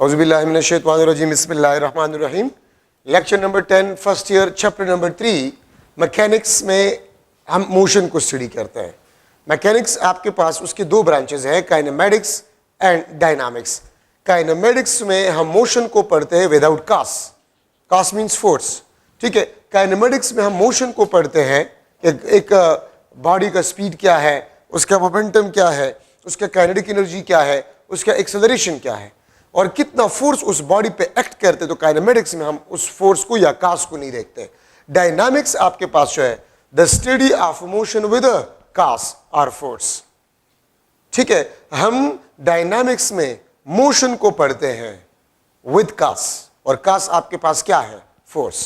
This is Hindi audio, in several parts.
औज़ुबिल्लाहिमिनश्शैतानिर्रजीम बिस्मिल्लाहिर्रहमानिर्रहीम। Lecture number 10 first year chapter number 3 mechanics में हम मोशन को स्टडी करते हैं। मैकेनिक्स आपके पास उसके दो ब्रांचेस हैं, काइनेमेटिक्स एंड डायनामिक्स। काइनेमेटिक्स में हम मोशन को पढ़ते हैं विदाउट कास, कास मीन्स फोर्स, ठीक है। काइनेमेटिक्स में हम मोशन को पढ़ते हैं एक बॉडी का स्पीड क्या है, उसका मोमेंटम क्या है, उसका काइनेटिक एनर्जी क्या है, उसका एक्सेलरेशन क्या है और कितना फोर्स उस बॉडी पे एक्ट करते। तो काइनेमेटिक्स में हम उस फोर्स को या कास को नहीं देखते। डायनामिक्स आपके पास जो है the study of motion with cause और फोर्स, ठीक है। हम डायनामिक्स में मोशन को पढ़ते हैं विद कास, और कास आपके पास क्या है, फोर्स।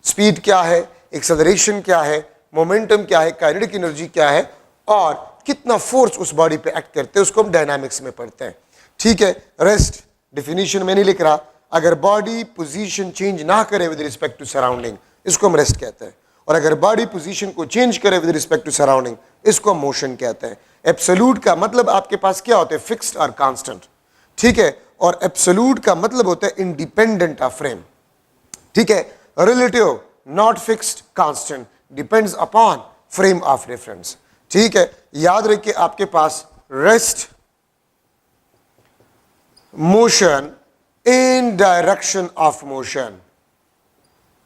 स्पीड क्या है, एक्सेलरेशन क्या है, मोमेंटम क्या है, काइनेटिक एनर्जी क्या है और कितना फोर्स उस बॉडी पे एक्ट करते हैं, उसको हम डायनामिक्स में पढ़ते हैं, ठीक है। रेस्ट डिफिनीशन में नहीं लिख रहा, अगर बॉडी पोजीशन चेंज ना करे विद रिस्पेक्ट टू सराउंडिंग, इसको हम रेस्ट कहते हैं। और अगर बॉडी पोजीशन को चेंज करे विद रिस्पेक्ट टू सराउंडिंग, इसको हम मोशन कहते हैं। एब्सोल्यूट का मतलब आपके पास क्या होता है, फिक्स्ड और कांस्टेंट, ठीक है। और एब्सोल्यूट का मतलब होता है इंडिपेंडेंट ऑफ फ्रेम, ठीक है। Relative not fixed, constant, depends upon frame of reference, ठीक है। याद रखिए आपके पास rest, motion, in direction of motion,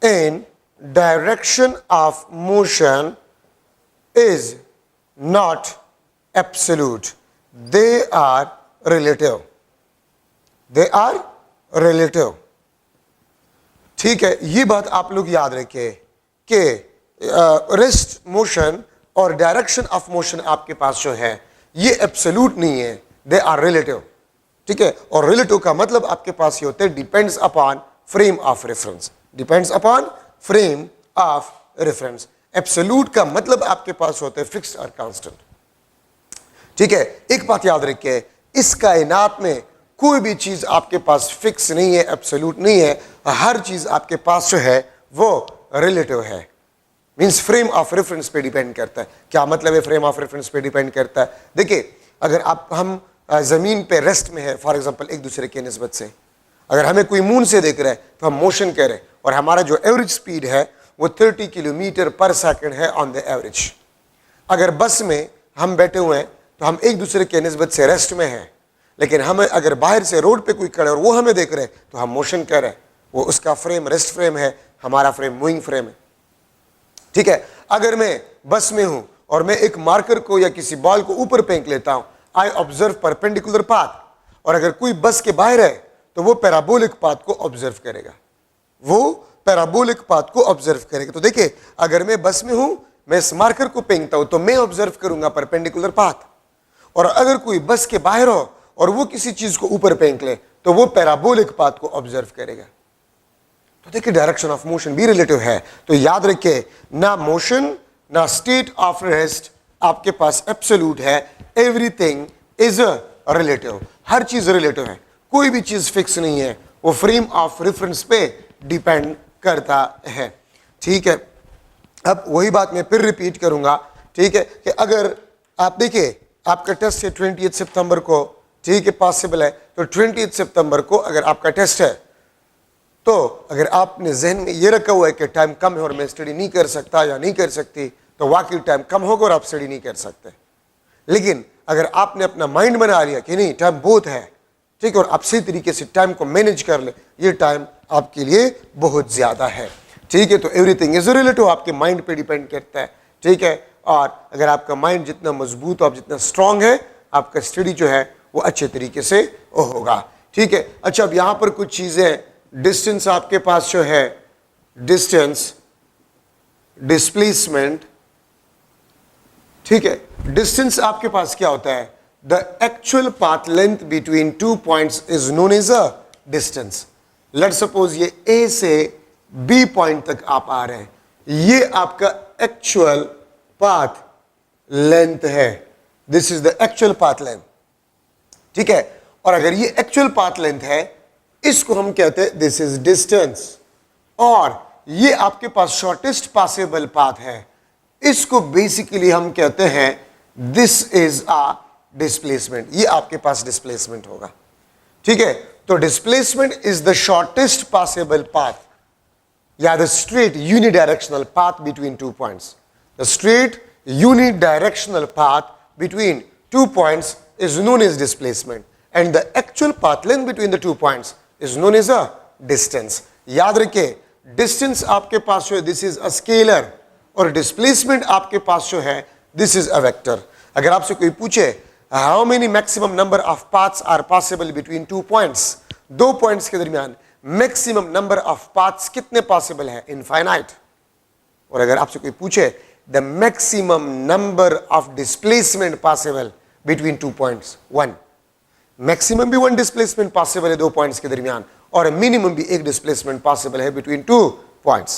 in direction of motion is not absolute, they are relative, they are relative, ठीक है। ये बात आप लोग याद रखिए कि रेस्ट मोशन और डायरेक्शन ऑफ मोशन आपके पास जो है ये एब्सोल्यूट नहीं है, दे आर रिलेटिव, ठीक है। और रिलेटिव का मतलब आपके पास ये होता है depends upon frame of reference, depends upon frame of reference. Absolute का मतलब आपके पास होता है फिक्स्ड और कांस्टेंट, ठीक है। एक बात याद रखिए, इस कायनात में कोई भी चीज आपके पास फिक्स नहीं है, एब्सोल्यूट नहीं है। हर चीज आपके पास जो है वो रिलेटिव है, मीन्स फ्रेम ऑफ रेफरेंस पे डिपेंड करता है। क्या मतलब है फ्रेम ऑफ रेफरेंस पे डिपेंड करता है? देखिए, अगर हम जमीन पे रेस्ट में है फॉर एग्जांपल एक दूसरे के निस्बत से, अगर हमें कोई मून से देख रहा है तो हम मोशन कह रहे हैं और हमारा जो एवरेज स्पीड है वो 30 किलोमीटर पर सेकंड है ऑन द एवरेज। अगर बस में हम बैठे हुए हैं तो हम एक दूसरे के निस्बत से रेस्ट में हैं, लेकिन हमें अगर बाहर से रोड पे कोई खड़ा है और वो हमें देख रहे हैं तो हम मोशन कह रहे हैं। वो उसका फ्रेम रेस्ट फ्रेम है, हमारा फ्रेम मूविंग फ्रेम है, ठीक है। अगर मैं बस में हूं और मैं एक मार्कर को या किसी बॉल को ऊपर फेंक लेता हूं, आई ऑब्जर्व परपेंडिकुलर पाथ, और अगर कोई बस के बाहर है तो वो पैराबोलिक पाथ को ऑब्जर्व करेगा, वो पैराबोलिक पाथ को ऑब्जर्व करेगा। तो देखिए, अगर मैं बस में हूं, मैं इस मार्कर को फेंकता हूं तो मैं ऑब्जर्व करूंगा परपेंडिकुलर पाथ, और अगर कोई बस के बाहर हो और वो किसी चीज को ऊपर फेंक ले तो वो पैराबोलिक पाथ को ऑब्जर्व करेगा। तो देखिए, डायरेक्शन ऑफ मोशन भी रिलेटिव है। तो याद रखिए, ना मोशन ना स्टेट ऑफ रेस्ट आपके पास एब्सोल्यूट है, एवरीथिंग इज रिलेटिव, हर चीज रिलेटिव है, कोई भी चीज फिक्स नहीं है, वो फ्रेम ऑफ रेफरेंस पे डिपेंड करता है, ठीक है। अब वही बात मैं फिर रिपीट करूंगा, ठीक है, कि अगर आप देखिए आपका टेस्ट है 28 सितंबर को, ठीक है, पॉसिबल है तो 28 सितंबर को अगर आपका टेस्ट है तो अगर आपने जहन में ये रखा हुआ है कि टाइम कम है और मैं स्टडी नहीं कर सकता या नहीं कर सकती, तो वाकई टाइम कम होगा और आप स्टडी नहीं कर सकते। लेकिन अगर आपने अपना माइंड बना लिया कि नहीं टाइम बहुत है, ठीक है, और आप सही तरीके से टाइम को मैनेज कर ले, ये टाइम आपके लिए बहुत ज्यादा है, ठीक है। तो एवरीथिंग इज रिलेटिव, आपके माइंड पे डिपेंड करता है, ठीक है। और अगर आपका माइंड जितना मजबूत और जितना स्ट्रांग है, आपका स्टडी जो है वो अच्छे तरीके से होगा, ठीक है। अच्छा, अब यहां पर कुछ चीजें, डिस्टेंस आपके पास जो है, डिस्टेंस, डिस्प्लेसमेंट, ठीक है। डिस्टेंस आपके पास क्या होता है, the actual path length between two points is known as a distance. Let suppose ये ए से बी पॉइंट तक आप आ रहे हैं, ये आपका एक्चुअल पाथ लेंथ है, this is the actual path length, ठीक है। और अगर ये एक्चुअल पाथ लेंथ है, इसको हम कहते हैं दिस इज डिस्टेंस, और ये आपके पास शॉर्टेस्ट पॉसिबल पाथ है, इसको बेसिकली हम कहते हैं दिस इज अ डिस्प्लेसमेंट, ये आपके पास डिस्प्लेसमेंट होगा, ठीक है। तो displacement is the shortest possible path या the straight unidirectional path between 2 points. The straight unidirectional path between 2 points is known as displacement and the actual path length between the 2 points is known as a distance. याद रखिए, distance आपके पास जो है this is a scalar और displacement आपके पास जो है this is a vector. अगर आपसे कोई पूछे how many maximum number of paths are possible between 2 points, 2 points के दरमियान maximum number of paths कितने possible है? Infinite. और अगर आपसे कोई पूछे the maximum number of displacement possible between 2 points, 1. Maximum भी 1 displacement possible है 2 points के दरमियान और minimum भी 1 displacement possible है between 2 points.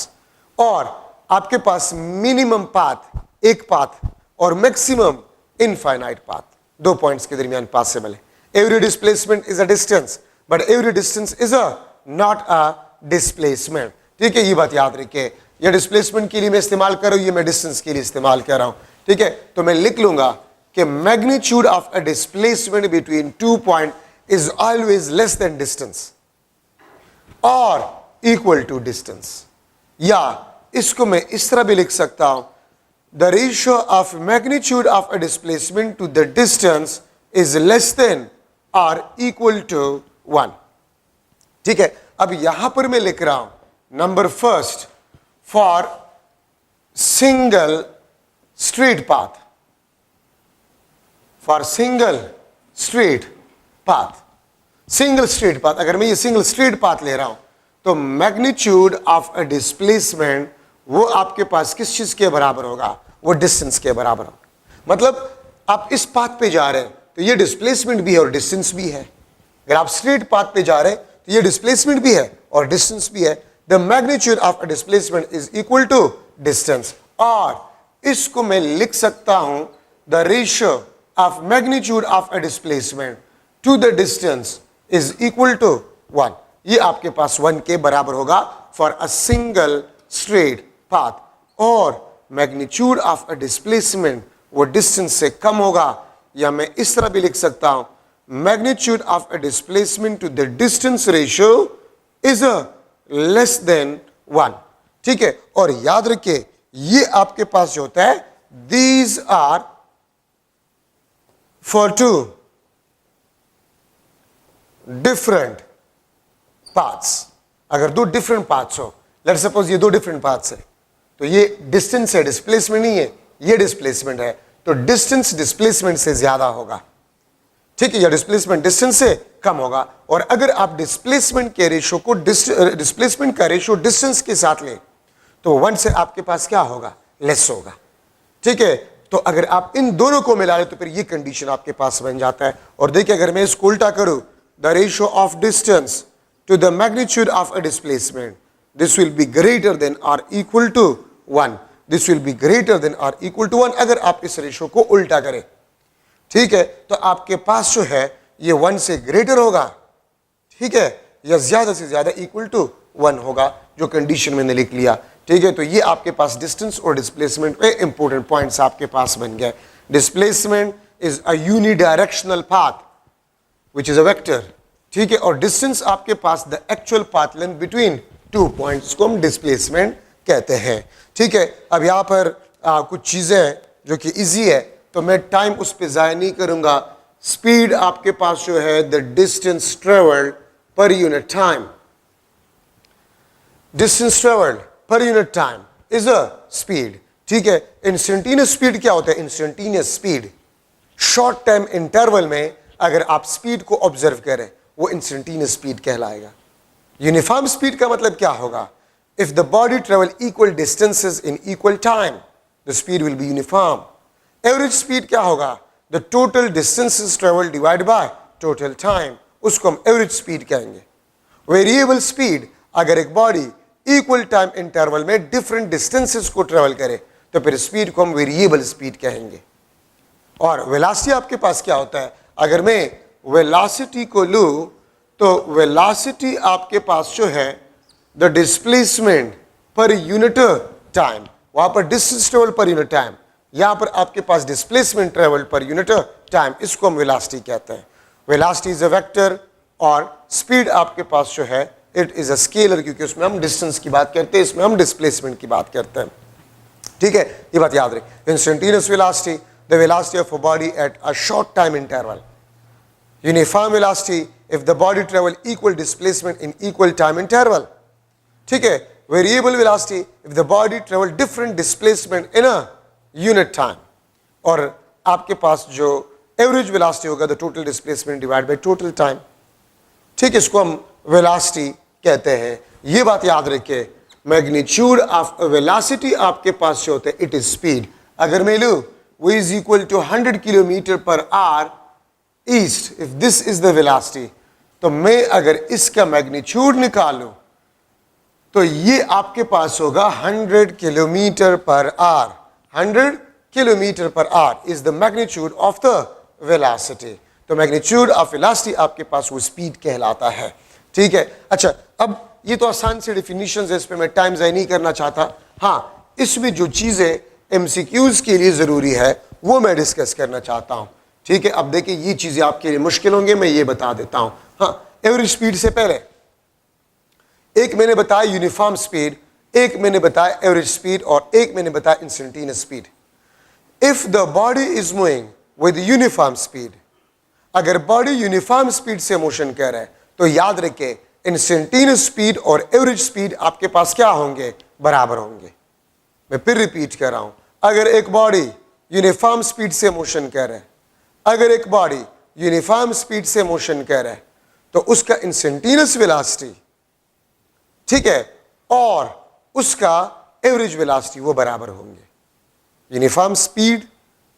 और आपके पास minimum path, एक path और maximum infinite path 2 points के दरमियान possible है. Every displacement is a distance, but every distance is not a displacement. ठीक है, ये बात याद रखिए. ये डिस्प्लेसमेंट के लिए मैं इस्तेमाल कर रहा हूं, ये मैं डिस्टेंस के लिए इस्तेमाल कर रहा हूं. ठीक है, तो मैं लिख लूंगा कि magnitude of a displacement between 2 point is always less than distance और इक्वल टू डिस्टेंस. या इसको मैं इस तरह भी लिख सकता हूं, the ratio of magnitude of a displacement to the distance is less than और इक्वल टू 1. ठीक है, अब यहां पर मैं लिख रहा हूं number first for single straight path, for single straight path, single straight path. अगर मैं ये single straight path ले रहा हूं तो magnitude of a displacement वो आपके पास किस चीज के बराबर होगा? वो distance के बराबर होगा. मतलब आप इस path पे जा रहे हैं तो ये displacement भी है और distance भी है. अगर आप straight path पे जा रहे हैं तो ये displacement भी है और distance भी है. The magnitude of a displacement is equal to distance. और इसको मैं लिख सकता हूं the ratio of magnitude of a displacement to the distance is equal to 1. ये आपके पास 1 के बराबर होगा for a single straight path. और magnitude of a displacement वो distance से कम होगा, या मैं इस तरह भी लिख सकता हूं magnitude of a displacement to the distance ratio is a less than 1. ठीक है, और याद रखिए ये आपके पास जो होता है these are for 2 different paths. अगर 2 डिफरेंट पाथ्स हो, लेट्स सपोज ये 2 डिफरेंट पाथ्स है तो ये डिस्टेंस है, डिस्प्लेसमेंट नहीं है, ये डिस्प्लेसमेंट है, तो डिस्टेंस डिस्प्लेसमेंट से ज्यादा होगा. ठीक है, या डिस्प्लेसमेंट डिस्टेंस से कम होगा. और अगर आप डिस्प्लेसमेंट के रेशो को डिस्प्लेसमेंट का रेशो डिस्टेंस के साथ लें तो 1 से आपके पास क्या होगा? लेस होगा. ठीक है, तो अगर आप इन दोनों को मिला ले तो फिर ये कंडीशन आपके पास बन जाता है. और देखिए अगर मैं इसको उल्टा करूं, the ratio of distance to the magnitude of a displacement, this will be greater than और equal to 1. This will be greater than और इक्वल टू 1 अगर आप इस रेशो को उल्टा करें. ठीक है, तो आपके पास जो है ये 1 से ग्रेटर होगा. ठीक है, या ज्यादा से ज्यादा इक्वल टू 1 होगा, जो कंडीशन मैंने लिख लिया. ठीक है, तो ये आपके पास डिस्टेंस और डिस्प्लेसमेंट पे इंपॉर्टेंट पॉइंट्स आपके पास बन गए. Displacement is a unidirectional path which is a vector. ठीक है, और डिस्टेंस आपके पास the actual path length between 2 points को हम डिस्प्लेसमेंट कहते हैं. ठीक है, अब यहाँ पर कुछ चीजें जो कि इजी है तो मैं टाइम उस पर ज़ाया नहीं करूंगा. स्पीड आपके पास जो है द डिस्टेंस ट्रेवल्ड पर यूनिट टाइम, डिस्टेंस ट्रेवल्ड पर unit time is a speed. ठीक है, इंस्टेंटेनियस स्पीड क्या होता है? Instantaneous speed short time interval में अगर आप स्पीड को ऑब्जर्व करें वो इंस्टेंटेनियस स्पीड कहलाएगा. यूनिफॉर्म स्पीड का मतलब क्या होगा? If the body travel equal distances in equal time the speed will be uniform. Average speed क्या होगा? The total distances travel divide by total time, उसको हम एवरेज स्पीड कहेंगे. वेरिएबल स्पीड अगर एक बॉडी इक्वल टाइम इंटरवल में डिफरेंट डिस्टेंसेस को ट्रेवल करे तो फिर स्पीड को हम वेरिएबल स्पीड कहेंगे. और वेलोसिटी आपके पास क्या होता है? अगर मैं वेलोसिटी को लूं तो वेलोसिटी आपके पास जो है the displacement per unit time, वहां पर distance travel per unit time, यहां पर आपके पास displacement travel per unit time, इसको हम वेलोसिटी कहते हैं. वेलोसिटी इज अ वेक्टर और स्पीड आपके पास जो है इट इज अ स्केलर, क्योंकि उसमें हम डिस्टेंस की बात करते हैं, इसमें हम डिस्प्लेसमेंट की बात करते हैं। ठीक है, ये बात याद रखें। Instantaneous velocity, the velocity of a body at a short time interval. Uniform velocity, if the body travel equal displacement in equal time interval. ठीक है, variable velocity, if the body travel different displacement in a unit time. और आपके पास जो एवरेज वेलोसिटी होगा the total displacement divide by total time. ठीक है, इसको हम वेलोसिटी कहते हैं। ये बात याद रखिए, मैग्नीट्यूड ऑफ वेलोसिटी आपके पास जो होता है इट इज स्पीड। अगर मैं लूं v is equal to 100 kilometre per hour east, if this is the velocity, तो मैं अगर इसका मैग्नीट्यूड निकालूं तो ये आपके पास होगा 100 kilometre per our. 100 kilometre per our is the magnitude of the velocity. तो मैग्नीट्यूड ऑफ वेलोसिटी आपके पास वो स्पीड कहलाता है। ठीक है, अच्छा, अब ये तो आसान से डिफिनीशन है, इस पे मैं टाइम ज़ाया नहीं करना चाहता। हाँ, इसमें जो चीज़ें एमसीक्यूज के लिए ज़रूरी है वो मैं डिस्कस करना चाहता हूँ। ठीक है, अब देखिए ये चीज़ें आपके लिए मुश्किल होंगे, मैं ये बता देता हूँ। हाँ, एवरेज स्पीड से पहले एक मैंने बताया यूनिफॉर्म स्पीड, एक मैंने बताया एवरेज स्पीड और एक मैंने बताया instantaneous speed. If the body is moving with uniform speed, अगर बॉडी यूनिफॉर्म स्पीड से मोशन कर रहा है तो याद रखें इंस्टेंटेनियस स्पीड और एवरेज स्पीड आपके पास क्या होंगे, बराबर होंगे। मैं फिर रिपीट कर रहा हूं, अगर एक बॉडी यूनिफॉर्म स्पीड से मोशन कर रहा है, अगर एक बॉडी यूनिफॉर्म स्पीड से मोशन कर रहा है तो उसका इंस्टेंटेनियस वेलोसिटी, ठीक है, और उसका एवरेज वेलोसिटी वो बराबर होंगे। यूनिफॉर्म स्पीड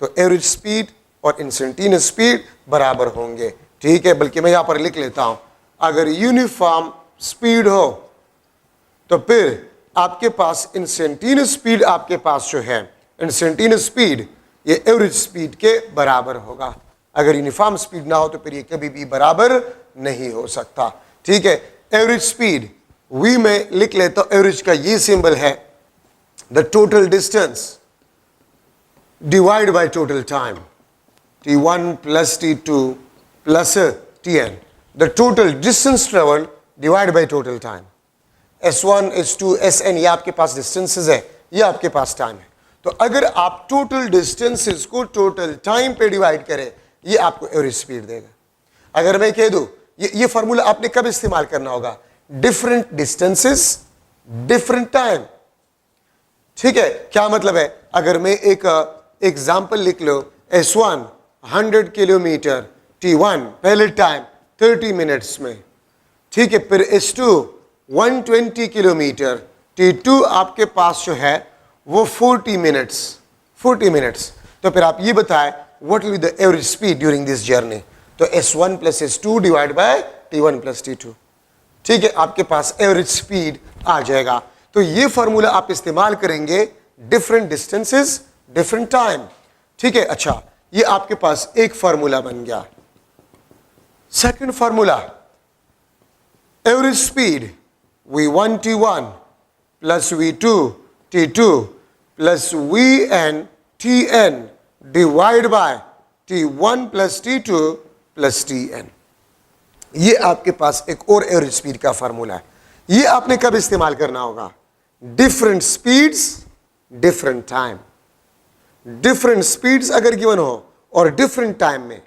तो एवरेज स्पीड और इंस्टेंटेनियस स्पीड बराबर होंगे। ठीक है, बल्कि मैं यहां पर लिख लेता हूं, अगर यूनिफॉर्म स्पीड हो तो फिर आपके पास इंस्टेंटेनियस स्पीड आपके पास जो है, इंस्टेंटेनियस स्पीड ये एवरेज स्पीड के बराबर होगा। अगर यूनिफॉर्म स्पीड ना हो तो फिर ये कभी भी बराबर नहीं हो सकता। ठीक है, एवरेज स्पीड वी में लिख लेता हूं, एवरेज का ये सिंबल है the total distance divide by total time, t1 plus t2 plus tn, the total distance traveled divided by total time। s1 s2 sn ये आपके पास डिस्टेंसेस है, ये आपके पास टाइम है। तो अगर आप टोटल डिस्टेंसेस को टोटल टाइम पे डिवाइड करें, ये आपको एवरेज स्पीड देगा। अगर मैं कह दूं ये फॉर्मूला आपने कब इस्तेमाल करना होगा, डिफरेंट डिस्टेंसेस डिफरेंट टाइम। ठीक है, क्या मतलब है, अगर मैं एक एग्जाम्पल लिख लो, s1 100 किलोमीटर, t1 पहले टाइम 30 मिनट्स में। ठीक है, फिर s2 120 किलोमीटर, t2 आपके पास जो है वो 40 मिनट्स। तो फिर आप ये बताएं what will be the average speed during this journey. तो s1 plus s2 divide by t1 plus t2। ठीक है, आपके पास एवरेज स्पीड आ जाएगा। तो ये फॉर्मूला आप इस्तेमाल करेंगे डिफरेंट डिस्टेंसेस डिफरेंट टाइम। ठीक है, अच्छा, ये आपके पास एक फार्मूला बन गया। Second formula, average speed v1 t1 plus v2 t2 plus vn tn divide by t1 plus t2 plus tn। ये आपके पास एक और एवरेज स्पीड का फार्मूला है। ये आपने कब इस्तेमाल करना होगा, different speeds different time. Different speeds अगर गिवन हो और डिफरेंट टाइम में,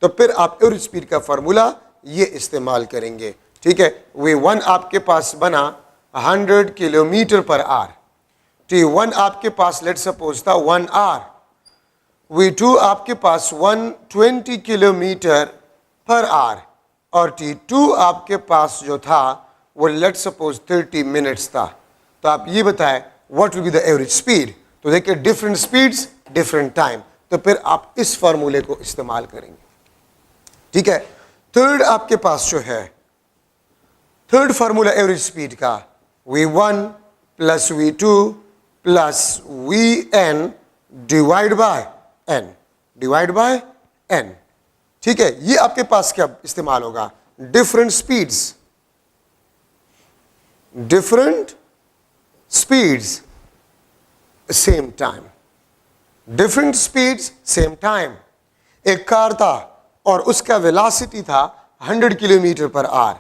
तो फिर आप एवरेज स्पीड का फार्मूला ये इस्तेमाल करेंगे। ठीक है, v1 आपके पास बना 100 किलोमीटर पर आवर, t1 आपके पास लेट सपोज था 1 आवर, v2 आपके पास 120 किलोमीटर पर आवर और t2 आपके पास जो था वो लेट सपोज 30 मिनट्स था। तो आप ये बताएं what will be the average speed. तो देखिए डिफरेंट स्पीड्स डिफरेंट टाइम, तो फिर आप इस फार्मूले को इस्तेमाल करेंगे। ठीक है, थर्ड आपके पास जो है, थर्ड फार्मूला एवरेज स्पीड का v1 plus v2 plus vn divide by n। ठीक है, ये आपके पास क्या इस्तेमाल होगा, different speeds same time, different speeds same time. एक कार था और उसका वेलोसिटी था 100 किलोमीटर पर आवर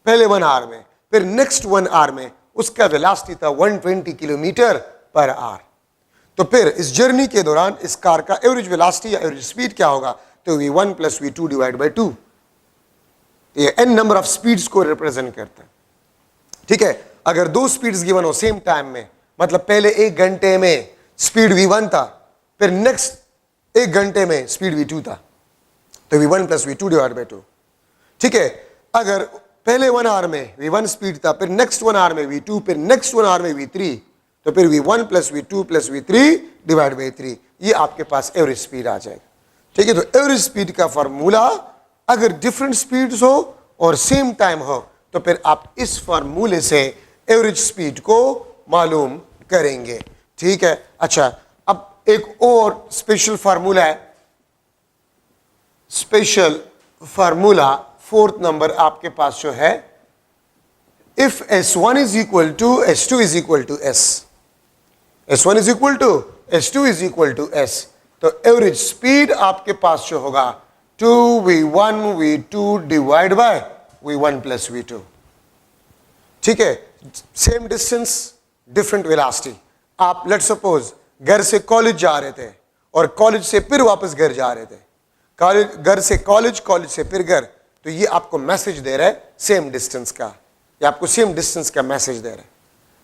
पहले 1 आवर में, फिर नेक्स्ट 1 आवर में उसका वेलोसिटी था 120 किलोमीटर पर आवर। तो फिर इस जर्नी के दौरान इस कार का एवरेज वेलोसिटी या एवरेज स्पीड क्या होगा? तो v1 plus v2 divide by 2। ये n नंबर ऑफ स्पीड्स को रिप्रेजेंट करता है। ठीक है, अगर दो स्पीड्स गिवन हो सेम टाइम में, मतलब पहले 1 घंटे में स्पीड v1 था, फिर नेक्स्ट 1 घंटे में स्पीड v2 था, तो v1 plus v2 divide by 2। ठीक है, अगर पहले 1 आवर में v1 स्पीड था, फिर नेक्स्ट 1 आवर में v2, फिर नेक्स्ट 1 आवर में v3, तो फिर v1 plus v2 plus v3 divide by 3, ये आपके पास एवरेज स्पीड आ जाएगा। ठीक है, तो एवरेज स्पीड का फार्मूला अगर डिफरेंट स्पीड्स हो और सेम टाइम हो, तो फिर आप इस फार्मूले से एवरेज स्पीड को मालूम करेंगे। ठीक है, अच्छा, अब एक और स्पेशल फार्मूला है, स्पेशल फार्मूला 4th नंबर आपके पास जो है, इफ S1 is equal to S2 is equal to S, S1 is equal to S2 is equal to S, तो एवरेज स्पीड आपके पास जो होगा 2v1 v2 divide by v1 plus v2। ठीक है, सेम डिस्टेंस डिफरेंट वेलोसिटी। आप लेट सपोज घर से कॉलेज जा रहे थे और कॉलेज से फिर वापस घर जा रहे थे, कॉलेज घर से कॉलेज, कॉलेज से फिर घर, तो ये आपको मैसेज दे रहा है सेम डिस्टेंस का, ये आपको सेम डिस्टेंस का मैसेज दे रहा है।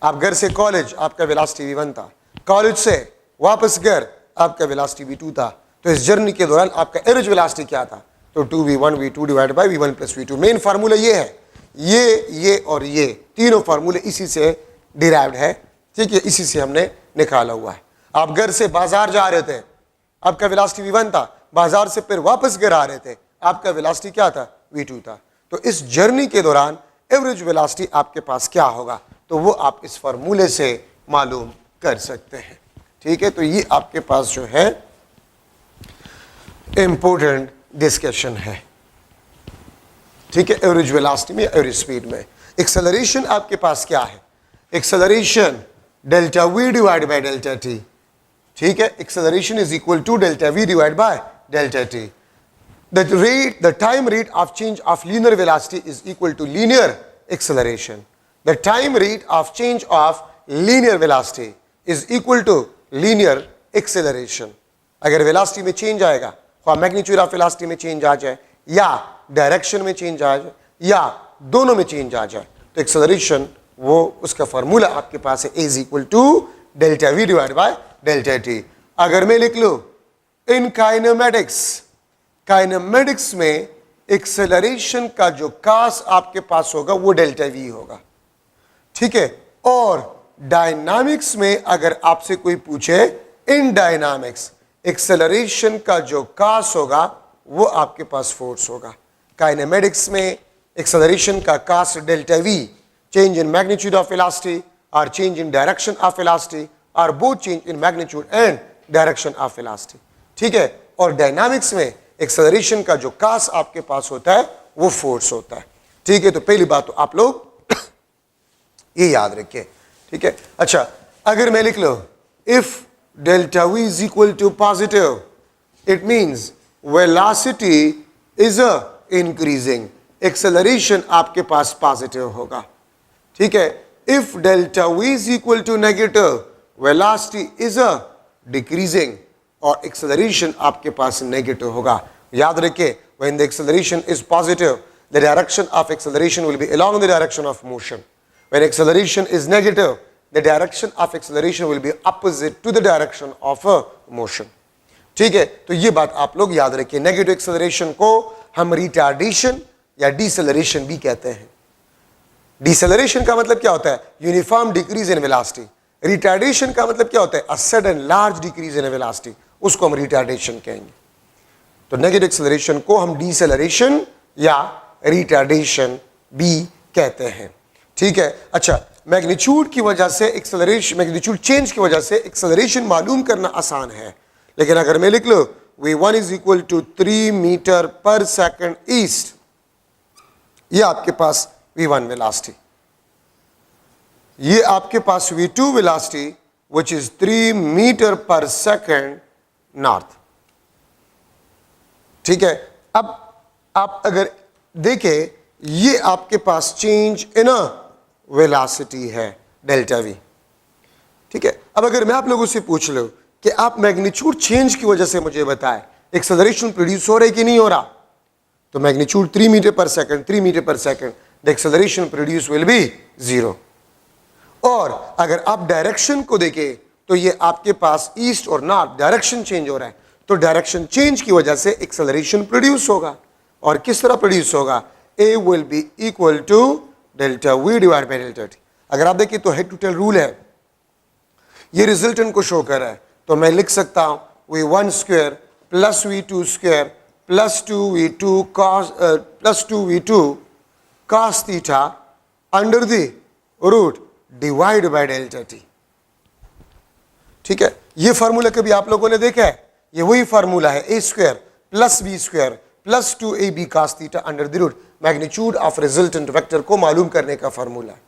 आप घर से कॉलेज आपका वेलोसिटी v1 था, कॉलेज से वापस घर आपका वेलोसिटी v2 था, तो इस जर्नी के दौरान आपका एवरेज वेलोसिटी क्या था? तो 2v1 v2 divide by v1 plus v2। Main formula ये है, ये और ये तीनों फार्मूले इसी से डिराइव्ड है। ठीक है, इसी से हमने निकाला हुआ है। आप घर से बाजार जा रहे थे, आपका वेलोसिटी v1 था, बाजार से फिर वापस घर आ रहे थे, आपका वेलोसिटी क्या था? v2 था। तो इस जर्नी के दौरान एवरेज वेलोसिटी आपके पास क्या होगा? तो वो आप इस फार्मूले से मालूम कर सकते हैं। ठीक है, तो ये आपके पास जो है इंपॉर्टेंट डिस्कशन है। ठीक है, एवरेज वेलोसिटी में, एवरेज स्पीड में। एक्सेलरेशन आपके पास क्या है? Acceleration delta v divide by delta t। ठीक है, acceleration is equal to delta v divide by delta t। The time rate of change of linear velocity is equal to linear acceleration. The time rate of change of linear velocity is equal to linear acceleration. अगर वेलोसिटी में चेंज आएगा, ख्वाह मैग्नीट्यूड ऑफ वेलोसिटी में चेंज आ जाए या डायरेक्शन में चेंज आ जाए या दोनों में चेंज आ जाए, तो एक्सेलरेशन वो उसका फार्मूला आपके पास है, is equal to delta v divide by delta t. अगर मैं लिख लूं इन काइनेमेटिक्स, काइनेमेटिक्स में एक्सेलरेशन का जो कास आपके पास होगा वो डेल्टा वी होगा। ठीक है, और डायनामिक्स में अगर आपसे कोई पूछे इन डायनामिक्स एक्सेलरेशन का जो कास होगा वो आपके पास फोर्स होगा। काइनेमेटिक्स में एक्सेलरेशन का cause delta V, change in magnitude of velocity और change in direction of velocity और both change in magnitude and direction of velocity. ठीक है, और डायनामिक्स में एक्सेलरेशन का जो कास आपके पास होता है वो फोर्स होता है। ठीक है, तो पहली बात तो आप लोग ये याद रखिए। ठीक है, अच्छा, अगर मैं लिख लो if delta V is equal to positive, it means velocity is increasing, acceleration आपके पास पॉजिटिव होगा। ठीक है, if delta V is equal to negative, velocity is decreasing और एक्सेलरेशन आपके पास नेगेटिव होगा। याद रखिए, when the acceleration is positive, the direction of acceleration will be along the direction of motion. When acceleration is negative, the direction of acceleration will be opposite to the direction of motion. ठीक है, तो ये बात आप लोग याद रखिए। नेगेटिव एक्सेलरेशन को हम रिटार्डेशन या डिसेलरेशन भी कहते हैं। डिसेलरेशन का मतलब क्या होता है? Uniform decrease in velocity. Retardation का मतलब क्या होता है? A sudden large decrease in velocity, उसको हम रिटार्डेशन कहेंगे। तो नेगेटिव एक्सेलरेशन को हम डिसेलरेशन या रिटार्डेशन भी कहते हैं। ठीक है, अच्छा, मैग्नीट्यूड की वजह से एक्सेलरेशन, मैग्नीट्यूड चेंज की वजह से एक्सेलरेशन मालूम करना आसान है, लेकिन अगर मैं लिख लो v1 is equal to 3 metre per second east, ये आपके पास v1 वेलोसिटी, ये आपके पास v2 velocity which is 3 metre per second north. ठीक है, अब आप अगर देखिए ये आपके पास चेंज इन अ वेलोसिटी है डेल्टा वी। ठीक है, अब अगर मैं आप लोगों से पूछ लूं कि आप मैग्नीट्यूड चेंज की वजह से मुझे बताएं एक्सेलरेशन प्रोड्यूस हो रहा है कि नहीं हो रहा, तो magnitude 3 metre per second, 3 metre per second, the acceleration produce will be 0। और अगर आप डायरेक्शन को देखें तो ये आपके पास ईस्ट और नॉर्थ डायरेक्शन चेंज हो रहा है, तो डायरेक्शन चेंज की वजह से एक्सेलरेशन प्रोड्यूस होगा। और किस तरह प्रोड्यूस होगा, A will be equal to delta v divide by delta t. अगर आप देखिए तो हेड टू टेल रूल है, ये रिजल्टेंट को शो कर रहा है, तो मैं लिख सकता हूं V1 square plus V2 square plus 2V2 cos theta under the root divide by delta t. ठीक है, ये फार्मूला कभी आप लोगों ने देखा है, ये वही फार्मूला है, A square plus B square plus 2AB cos theta under the root magnitude of resultant vector को मालूम करने का फार्मूला है।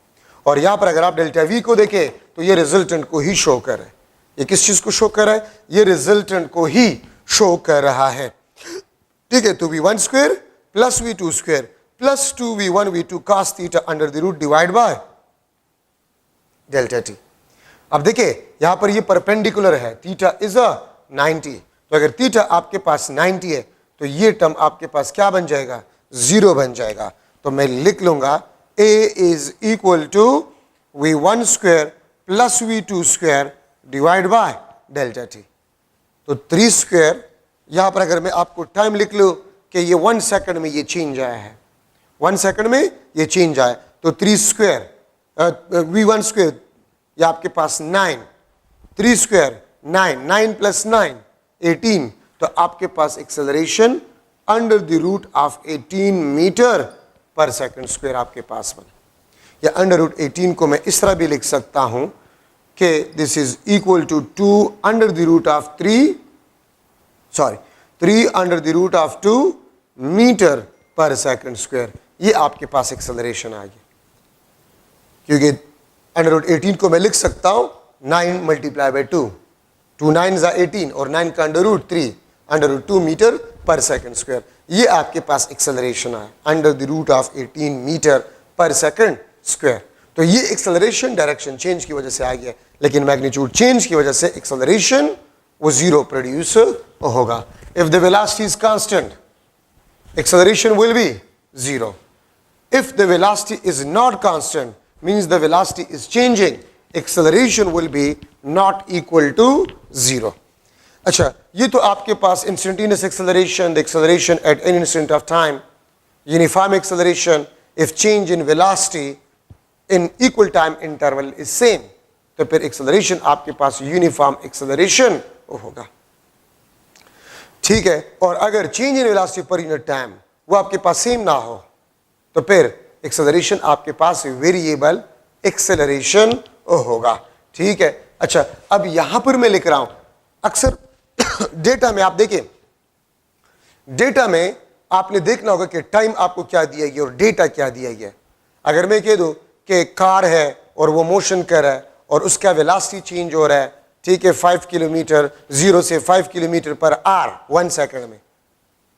और यहां पर अगर आप डेल्टा वी को देखें तो ये रिजल्टेंट को ही शो कर रहा है। ये किस चीज को शो कर रहा है, ये रिजल्टेंट को ही शो कर रहा है। ठीक है, तो V1 square plus V2 square plus 2V1 V2 cos theta under the root divide by delta t. अब देखिए यहां पर ये परपेंडिकुलर है, थीटा इज अ 90, तो अगर थीटा आपके पास 90 है तो ये टर्म आपके पास क्या बन जाएगा, 0 बन जाएगा। तो मैं लिख लूंगा A is equal to V1 square plus V2 square divide by delta t. तो 3 स्क्वायर, यहां पर अगर मैं आपको टाइम लिख लूं कि ये 1 सेकंड में ये चेंज आया है, 1 सेकंड में ये चेंज आया, तो 3 स्क्वायर V1 स्क्वायर ये आपके पास 9, 3 स्क्वायर 9, 9 प्लस 9 18, तो आपके पास acceleration under the root of 18 metre per second square आपके पास बने। या अंडर रूट 18 को मैं इस तरह भी लिख सकता हूं कि this is equal to 2 under the root of 3 under the root of 2 metre per second square. ये आपके पास एक्सेलरेशन आ गया, क्योंकि अंडर रूट 18 को मैं लिख सकता हूं 9 मल्टीप्लाई बाई 2, 2 9 18 और 9 का under root 3 under root 2 metre per second square. ये आपके पास एक्सेलरेशन आया under the root of 18 metre per second square. तो ये एक्सेलरेशन डायरेक्शन चेंज की वजह से आ गया, लेकिन मैग्नीट्यूड चेंज की वजह से एक्सेलरेशन वो 0 प्रोड्यूस होगा। If the velocity is constant, acceleration will be 0. If the velocity is not constant, means the velocity is changing, acceleration will be not equal to 0. अच्छा, ये तो आपके पास instantaneous acceleration, the acceleration at any instant of time, uniform acceleration, if change in velocity in equal time interval is same, तो फिर acceleration आपके पास uniform acceleration होगा। ठीक है, और अगर चेंज इन वेलोसिटी पर यूनिट टाइम वो आपके पास सेम ना हो तो फिर एक्सेलरेशन आपके पास वेरिएबल एक्सेलरेशन होगा। ठीक है, अच्छा अब यहां पर मैं लिख रहा हूं, अक्सर डेटा में आप देखिए, डेटा में आपने देखना होगा कि टाइम आपको क्या दिया गया और डेटा क्या दिया गया। अगर मैं कह दूं कि कार है और वो मोशन कर रहा है और उसका वेलोसिटी चेंज हो रहा है, ठीक है, 5 किलोमीटर 0 से 5 किलोमीटर पर आवर 1 सेकंड में,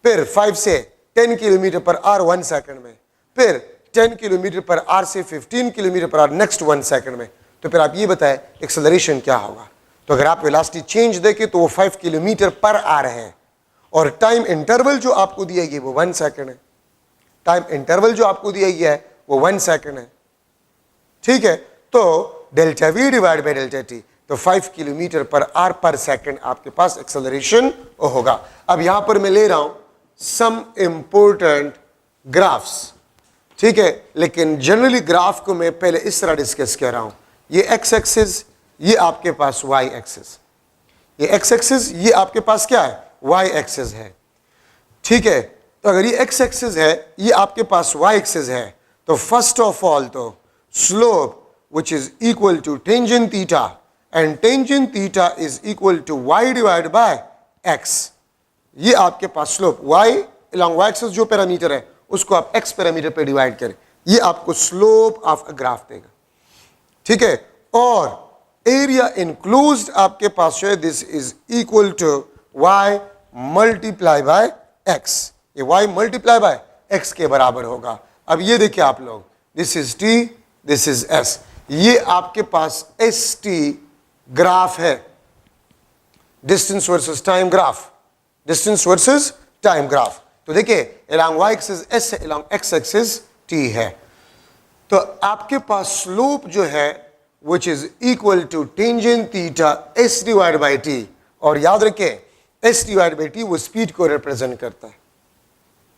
फिर 5 से 10 किलोमीटर पर आवर 1 सेकंड में, फिर 10 किलोमीटर पर आवर से 15 kilometre per our next 1 second में, तो फिर आप ये बताएं एक्सेलरेशन क्या होगा। तो अगर आप वेलोसिटी चेंज देखें तो वो 5 किलोमीटर पर आवर है और टाइम इंटरवल जो आपको दिया गया वो 1 सेकंड है। टाइम इंटरवल जो आपको दिया गया है वो 1 सेकंड है। ठीक है, तो delta v divide by delta t, तो 5 किलोमीटर पर आवर पर सेकंड आपके पास एक्सेलरेशन होगा। अब यहां पर मैं ले रहा हूं सम इंपॉर्टेंट ग्राफ्स, ठीक है, लेकिन जनरली ग्राफ को मैं पहले इस तरह डिस्कस कर रहा हूं, ये एक्स एक्सिस, ये आपके पास वाई एक्सिस, ये एक्स एक्सिस, ये आपके पास क्या है, वाई एक्सिस है। ठीक है, तो अगर ये एक्स एक्सिस है, ये आपके पास वाई एक्सिस है, तो फर्स्ट ऑफ ऑल तो slope which is equal to tangent theta and tangent theta is equal to y divided by x. ये आपके पास slope y along y axis जो पैरामीटर है उसको आप x पैरामीटर पे डिवाइड करें, ये आपको स्लोप ऑफ अ ग्राफ देगा। ठीक है, और एरिया इनक्लोज्ड आपके पास जो है this is equal to y multiply by x। ये y मल्टीप्लाई बाय x के बराबर होगा। अब ये देखिए आप लोग, this is t, this is s, ये आपके पास st ग्राफ है, distance versus time graph, distance versus time graph. तो देखिए along y एक्सिस s है, along x एक्सिस t है। तो आपके पास स्लोप जो है which is equal to tangent theta s divided by t, और याद रखें s divided by t वो स्पीड को रिप्रेजेंट करता है,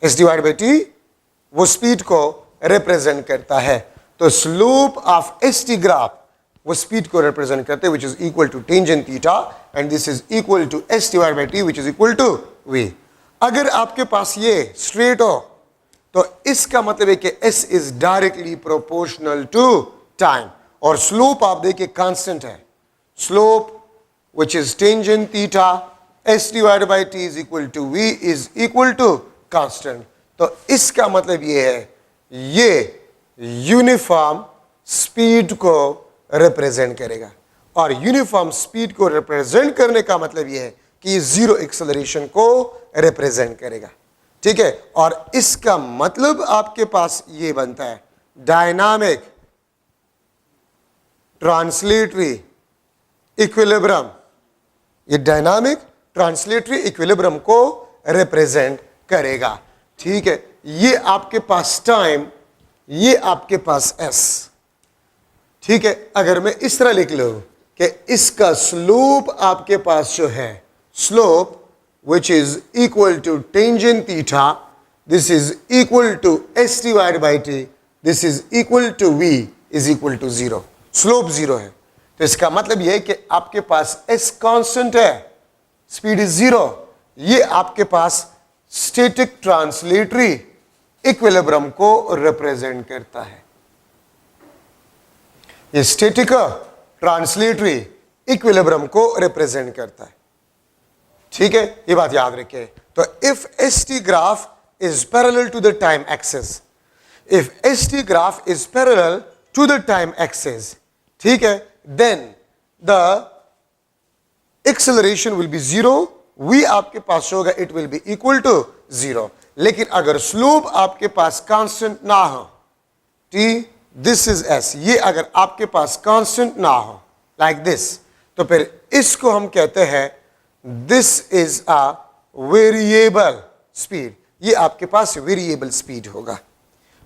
s divided by t वो स्पीड को रिप्रेजेंट करता है। तो स्लोप ऑफ st ग्राफ वो स्पीड को रिप्रेजेंट करते हैं which is equal to tangent theta and this is equal to s divided by t which is equal to v। अगर आपके पास ये स्ट्रेट हो तो इसका मतलब है कि s is directly proportional to time, और स्लोप आप देखिए कांस्टेंट है, slope which is tangent theta s divided by t is equal to v is equal to constant। तो इसका मतलब ये है ये यूनिफॉर्म स्पीड को रिप्रेजेंट करेगा, और यूनिफॉर्म स्पीड को रिप्रेजेंट करने का मतलब यह है कि ये जीरो एक्सेलरेशन को रिप्रेजेंट करेगा। ठीक है, और इसका मतलब आपके पास ये बनता है डायनामिक ट्रांसलेटरी इक्विलिब्रियम, ये डायनामिक ट्रांसलेटरी इक्विलिब्रियम को रिप्रेजेंट करेगा। ठीक है, ये आपके पास टाइम, ये आपके पास s। ठीक है, अगर मैं इस तरह लिख लूं कि इसका स्लोप आपके पास जो है, slope which is equal to tangent theta, this is equal to s divided by t, this is equal to v is equal to 0, slope 0 है। तो इसका मतलब यह है कि आपके पास s कांस्टेंट है, स्पीड इज 0, ये आपके पास स्टैटिक ट्रांसलेटरी इक्विलिब्रियम को रिप्रेजेंट करता है, ये स्टैटिक ट्रांसलेटरी इक्विलिब्रियम को रिप्रेजेंट करता है। ठीक है, ये बात याद रखिए। तो if st graph is parallel to the time axis, if st graph is parallel to the time axis, ठीक है, then the acceleration will B 0, v आपके पास होगा it will be equal to 0। लेकिन अगर स्लोप आपके पास कांस्टेंट ना हो, t दिस इज s, ये अगर आपके पास कांस्टेंट ना हो लाइक दिस, तो फिर इसको हम कहते हैं this is a variable speed, ये आपके पास वेरिएबल स्पीड होगा।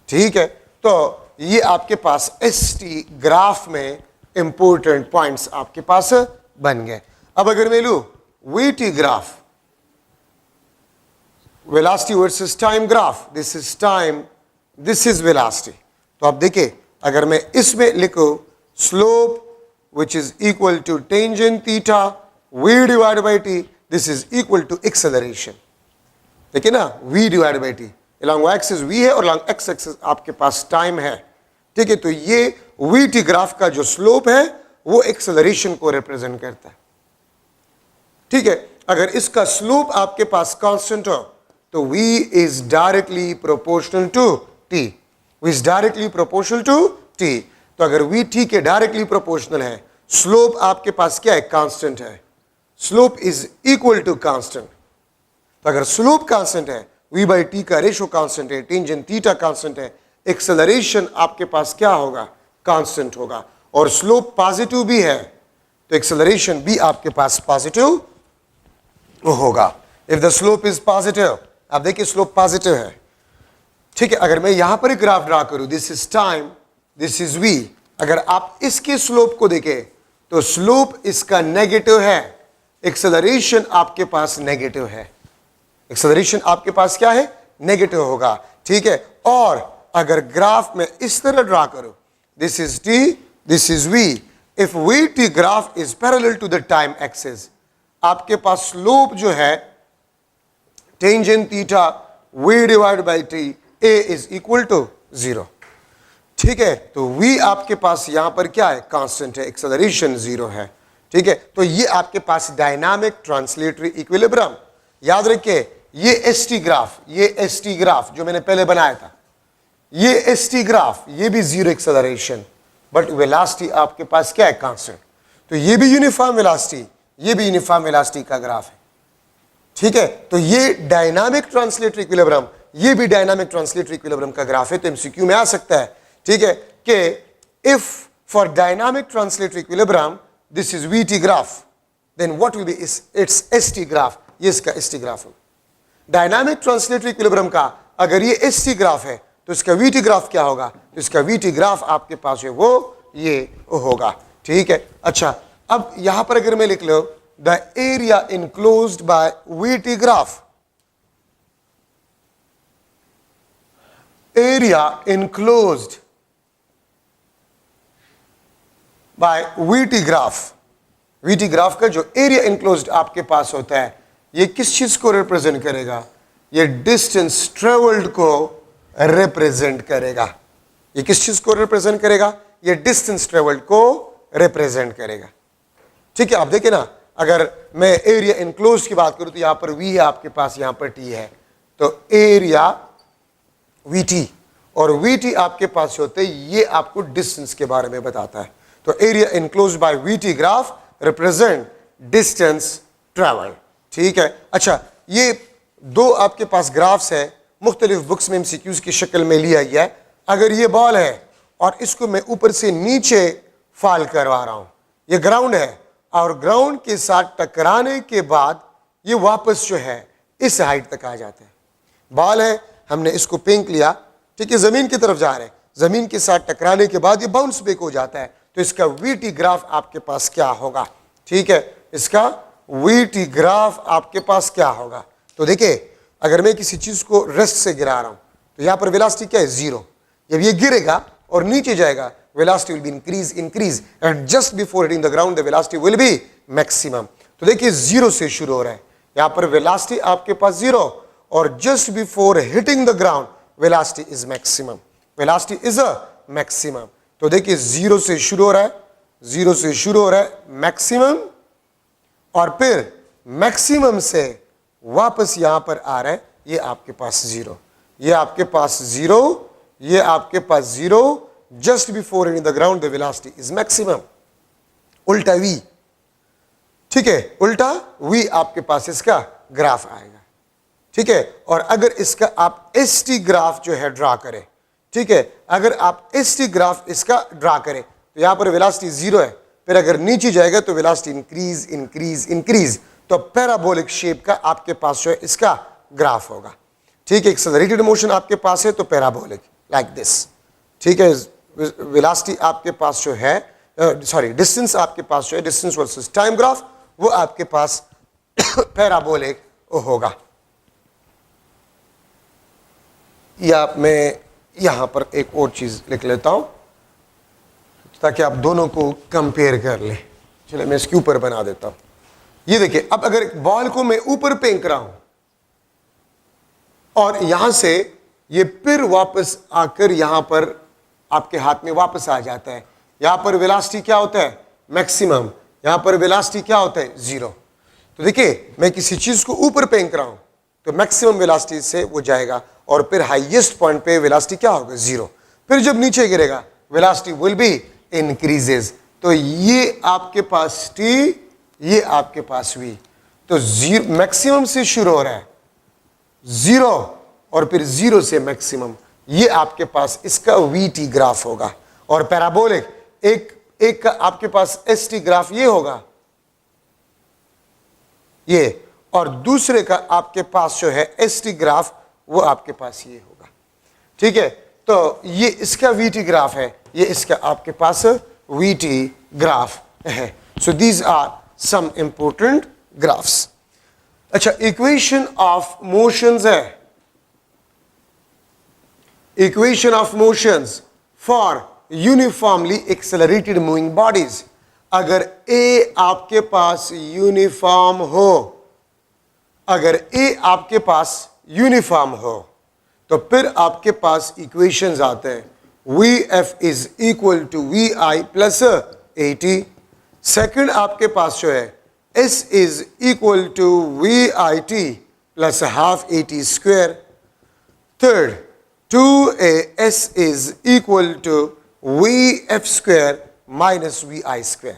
ठीक है, तो ये आपके पास st ग्राफ में इंपॉर्टेंट पॉइंट्स आपके पास बन गए। अब अगर मैं लूं vt graph, velocity versus time graph, this is time, this is velocity, तो आप देखिए अगर मैं इसमें लिखूं slope which is equal to tangent theta v divided by t, this is equal to acceleration। देखिए ना, v divided by t, along y axis v है और along x axis आपके पास टाइम है। ठीक है, तो ये vt ग्राफ का जो स्लोप है वो एक्सेलरेशन को रिप्रेजेंट करता है। ठीक है, अगर इसका स्लोप आपके पास कांस्टेंट हो तो v is directly proportional to t, v is directly proportional to t। तो अगर v t के डायरेक्टली प्रोपोर्शनल है, स्लोप आपके पास क्या है, कांस्टेंट है, slope is equal to constant. तो अगर स्लोप कांस्टेंट है, v बाई t का रेशो कांस्टेंट है, टेंजेंट थीटा कांस्टेंट है, एक्सेलरेशन आपके पास क्या होगा, कांस्टेंट होगा, और स्लोप पॉजिटिव भी है तो एक्सेलरेशन भी आपके पास पॉजिटिव होगा। If the slope is positive, आप देखिए स्लोप पॉजिटिव है। ठीक है, अगर मैं यहां पर एक ग्राफ ड्रा करूं, this is time, this is v, अगर आप इसके स्लोप को देखें तो स्लोप इसका नेगेटिव है, एक्सेलरेशन आपके पास नेगेटिव है, एक्सेलरेशन आपके पास क्या है, नेगेटिव होगा। ठीक है, और अगर ग्राफ में इस तरह ड्रा करो, this is t, this is v, if vt graph is parallel to the time axis, आपके पास स्लोप जो है tangent theta v divide by t a is equal to 0। ठीक है, तो v आपके पास यहां पर क्या है, कांस्टेंट है, एक्सेलरेशन 0 है। ठीक है, तो ये आपके पास डायनामिक ट्रांसलेटरी इक्विलिब्रियम। याद रखिए ये st ग्राफ, ये st ग्राफ जो मैंने पहले बनाया था, ये st ग्राफ, ये भी 0 एक्सेलरेशन, बट वेलोसिटी आपके पास क्या है, कांस्टेंट। तो ये भी यूनिफॉर्म वेलोसिटी, ये भी यूनिफॉर्म वेलोसिटी का ग्राफ है। ठीक है, तो ये डायनामिक ट्रांसलेटरी इक्विलिब्रियम ये भी डायनामिक ट्रांसलेटरी इक्विलिब्रियम का ग्राफ है, तो एमसीक्यू में आ सकता है, ठीक है, कि if for dynamic translatory equilibrium this is VT graph, then what will be its ST graph, ये इसका एसटी ग्राफ है। डायनामिक ट्रांसलेटरी इक्विलिब्रियम का अगर ये एसटी ग्राफ है तो इसका वीटी ग्राफ क्या होगा, तो इसका वीटी ग्राफ आपके पास है वो ये होगा, ठीक है। अच्छा, अब यहां पर अगर मैं लिख लो the area enclosed by VT graph, area enclosed by VT graph, VT graph का जो एरिया इनक्लोज्ड आपके पास होता है ये किस चीज को रिप्रेजेंट करेगा, ये डिस्टेंस ट्रेवल्ड को रिप्रेजेंट करेगा। ये किस चीज को रिप्रेजेंट करेगा, ये डिस्टेंस ट्रेवल्ड को रिप्रेजेंट करेगा, ठीक है। आप देखिए ना, अगर मैं एरिया इनक्लोज्ड की बात करूं तो यहां पर वी है आपके पास, यहां पर टी है, तो एरिया वीटी और वीटी आपके पास होते हैं, ये आपको डिस्टेंस के बारे में बताता है। तो area enclosed by VT graph represent distance travelled, ठीक है। अच्छा, ये दो आपके पास ग्राफ्स है, मुख्तलिफ बुक्स में एमसीक्यूज की शक्ल में लिया गया है। अगर ये बॉल है और इसको मैं ऊपर से नीचे फॉल करवा रहा हूं, ये ग्राउंड है और ग्राउंड के साथ टकराने के बाद ये वापस जो है इस हाइट तक आ जाता है। बॉल है, हमने इसको फेंक लिया, ठीक है, जमीन की तरफ जा रहे हैं, जमीन के साथ टकराने के बाद ये बाउंस बैक हो जाता है, तो इसका वीटी ग्राफ आपके पास क्या होगा, ठीक है, इसका वीटी ग्राफ आपके पास क्या होगा। तो देखिए, अगर मैं किसी चीज को रेस्ट से गिरा रहा हूं तो यहां पर वेलोसिटी क्या है, जीरो। जब ये गिरेगा और नीचे जाएगा, velocity will be increase and just before hitting the ground the velocity will be maximum. तो देखिए, जीरो से शुरू हो रहा है, यहां पर वेलोसिटी आपके पास जीरो और just before hitting the ground velocity is maximum, velocity is a maximum. तो देखिए, जीरो से शुरू हो रहा है, जीरो से शुरू हो रहा है मैक्सिमम, और फिर मैक्सिमम से वापस यहां पर आ रहा है, ये आपके पास जीरो, ये आपके पास जीरो, ये आपके पास zero, just before hitting the ground the velocity is maximum. उल्टा वी, ठीक है, उल्टा वी आपके पास इसका ग्राफ आएगा, ठीक है। और अगर इसका आप एसटी ग्राफ जो है ड्रा करें, ठीक है, अगर आप एसटी ग्राफ इसका ड्रा करें तो यहां पर वेलोसिटी जीरो है, फिर अगर नीचे जाएगा तो वेलोसिटी इंक्रीज इंक्रीज इंक्रीज, तो पैराबोलिक शेप का आपके पास जो है इसका ग्राफ होगा, ठीक है। एक्सेलरेटेड मोशन आपके पास है तो पैराबोलिक लाइक दिस, ठीक है। वेलोसिटी आपके पास जो है, सॉरी डिस्टेंस आपके पास जो है, डिस्टेंस वर्सेस टाइम ग्राफ, वो आपके पास पैराबोलिक होगा। या मैं यहां पर एक और चीज लिख लेता हूं ताकि आप दोनों को कंपेयर कर लें। चलिए मैं इसके ऊपर बना देता हूं। ये देखिए, अब अगर एक बॉल को मैं ऊपर फेंक रहा हूं और यहां से ये फिर वापस आकर यहां पर आपके हाथ में वापस आ जाता है, यहां पर वेलोसिटी क्या होता है, मैक्सिमम, यहां पर वेलोसिटी क्या होता है, जीरो। तो देखिए, मैं किसी चीज को ऊपर फेंक रहा हूं तो मैक्सिमम वेलोसिटी से वो जाएगा और फिर हाईएस्ट पॉइंट पे वेलोसिटी क्या होगा, जीरो। फिर जब नीचे गिरेगा वेलोसिटी विल बी इंक्रीजेस। तो ये आपके पास टी, ये आपके पास वी, तो जीरो मैक्सिमम से शुरू हो रहा है, जीरो और फिर जीरो से मैक्सिमम, ये आपके पास इसका वी टी ग्राफ होगा। और पैराबोलिक एक का आपके पास एस टी ग्राफ ये होगा, ये, और दूसरे का आपके पास जो है एस टी ग्राफ वो आपके पास ये होगा, ठीक है। तो ये इसका वी टी ग्राफ है, ये इसका आपके पास वी टी ग्राफ है। So these are some important graphs. अच्छा, equation of motions है, equation of motions for uniformly accelerated moving bodies. अगर A आपके पास यूनिफॉर्म हो, अगर A आपके पास यूनिफॉर्म हो तो फिर आपके पास इक्वेशंस आते हैं, VF is equal to VI plus AT. Second आपके पास जो है S is equal to VIT plus half AT square. Third 2AS is equal to VF square minus VI square.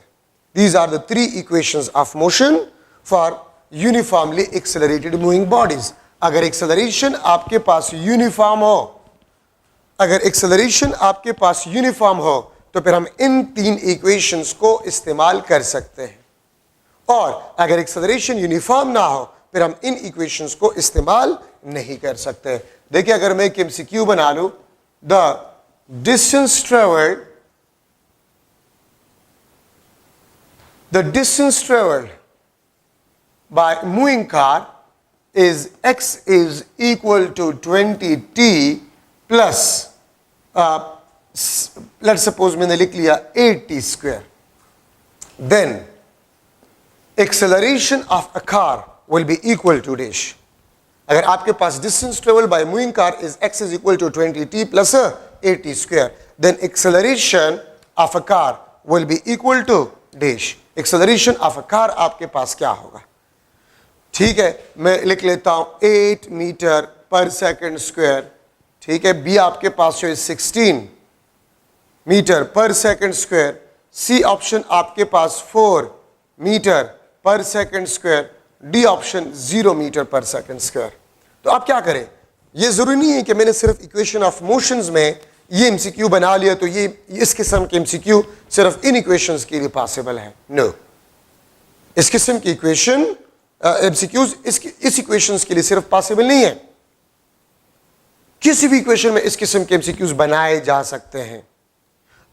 These are the three equations of motion for uniformly accelerated moving bodies. अगर एक्सेलरेशन आपके पास यूनिफॉर्म हो, अगर एक्सेलरेशन आपके पास यूनिफॉर्म हो तो फिर हम इन तीन इक्वेशंस को इस्तेमाल कर सकते हैं, और अगर एक्सेलरेशन यूनिफॉर्म ना हो फिर हम इन इक्वेशंस को इस्तेमाल नहीं कर सकते। देखिए, अगर मैं एक एमसीक्यू बना लूं, the distance travelled by moving car is x is equal to 20t plus let's suppose मैंने लिख लिया 8t square, then acceleration of a car will be equal to dash. अगर आपके पास distance travel by moving car is x is equal to 20t plus 8t square, then acceleration of a car will be equal to dash. acceleration of a car आपके पास क्या होगा? ठीक है, मैं लिख लेता हूं 8 मीटर पर सेकंड स्क्वायर। ठीक है, बी आपके पास जो है 16 meter per second square, C option आपके पास 4 meter per second square, D option 0 meter per second square. तो आप क्या करें, ये जरूरी नहीं है कि मैंने सिर्फ इक्वेशन ऑफ मोशंस में ये एमसीक्यू बना लिया तो ये इस किस्म के एमसीक्यू सिर्फ इन इक्वेशंस के लिए पॉसिबल है। नो, इस किस्म की इक्वेशन एमसीक्यूज इस इक्वेशंस के लिए सिर्फ पॉसिबल नहीं है, किसी भी इक्वेशन में इस किस्म के एमसीक्यूज बनाए जा सकते हैं।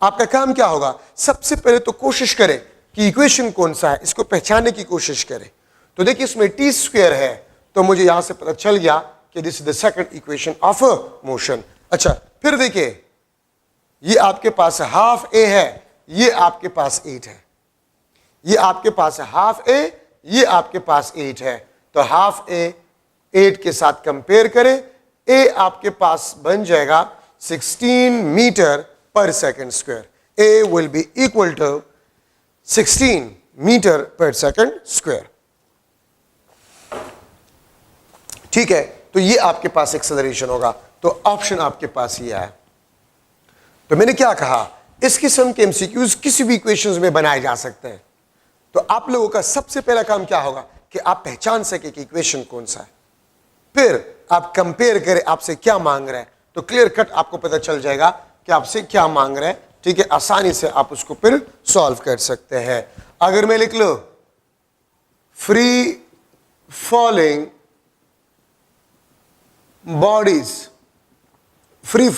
आपका काम क्या होगा, सबसे पहले तो कोशिश करें कि इक्वेशन कौन सा है, इसको पहचानने की कोशिश करें। तो देखिए, इसमें टी स्क्वायर है तो मुझे यहां से पता चल गया कि this is the second equation of motion. अच्छा, फिर देखिए, ये आपके पास हाफ ए है, ये आपके पास 8 है, ये आपके पास हाफ ए, ये आपके पास 8 है, तो हाफ ए 8 के साथ कंपेयर करें, ए आपके पास बन जाएगा 16 meter per second square. A will be equal to 16 meter per second square. ठीक है, तो ये आपके पास एक्सेलरेशन होगा, तो ऑप्शन आपके पास ये है। तो मैंने क्या कहा, इस किस्म के एमसीक्यूज किसी भी इक्वेशंस में बनाए जा सकते हैं। तो आप लोगों का सबसे पहला काम क्या होगा कि आप पहचान सके कि इक्वेशन कौन सा है, फिर आप कंपेयर करें आपसे क्या मांग रहा है, तो क्लियर कट आपको पता चल जाएगा कि आपसे क्या मांग रहा है। ठीक है, आसानी से आप उसको फिर सॉल्व कर सकते हैं। अगर मैं लिख लो free falling bodies, free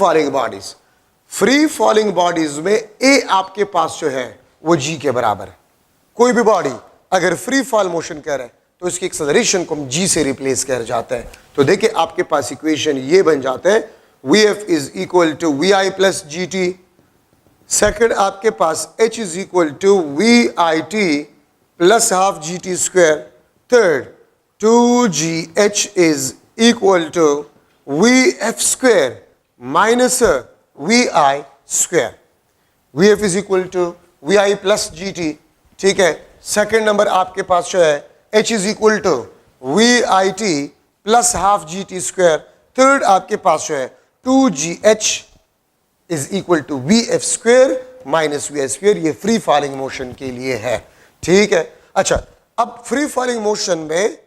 falling bodies में ए आपके पास जो है वो जी के बराबर है। कोई भी बॉडी अगर फ्री फॉल मोशन कर रहा है तो इसकी एक्सेलरेशन को हम जी से रिप्लेस कर जाते हैं। तो देखिए, आपके पास इक्वेशन ये बन जाता है, V F is equal to V I plus G T. Second आपके पास H is equal to V I T plus half G T square. Third 2gh is equal to V F square minus V I square. V F is equal to V I plus G T. ठीक है, सेकेंड नंबर आपके पास जो है h is equal to V I T plus half G T square. Third आपके पास जो है 2gh is equal to V F square minus V I square. ये फ्री फॉलिंग मोशन के लिए है। ठीक है, अच्छा, अब फ्री फॉलिंग मोशन में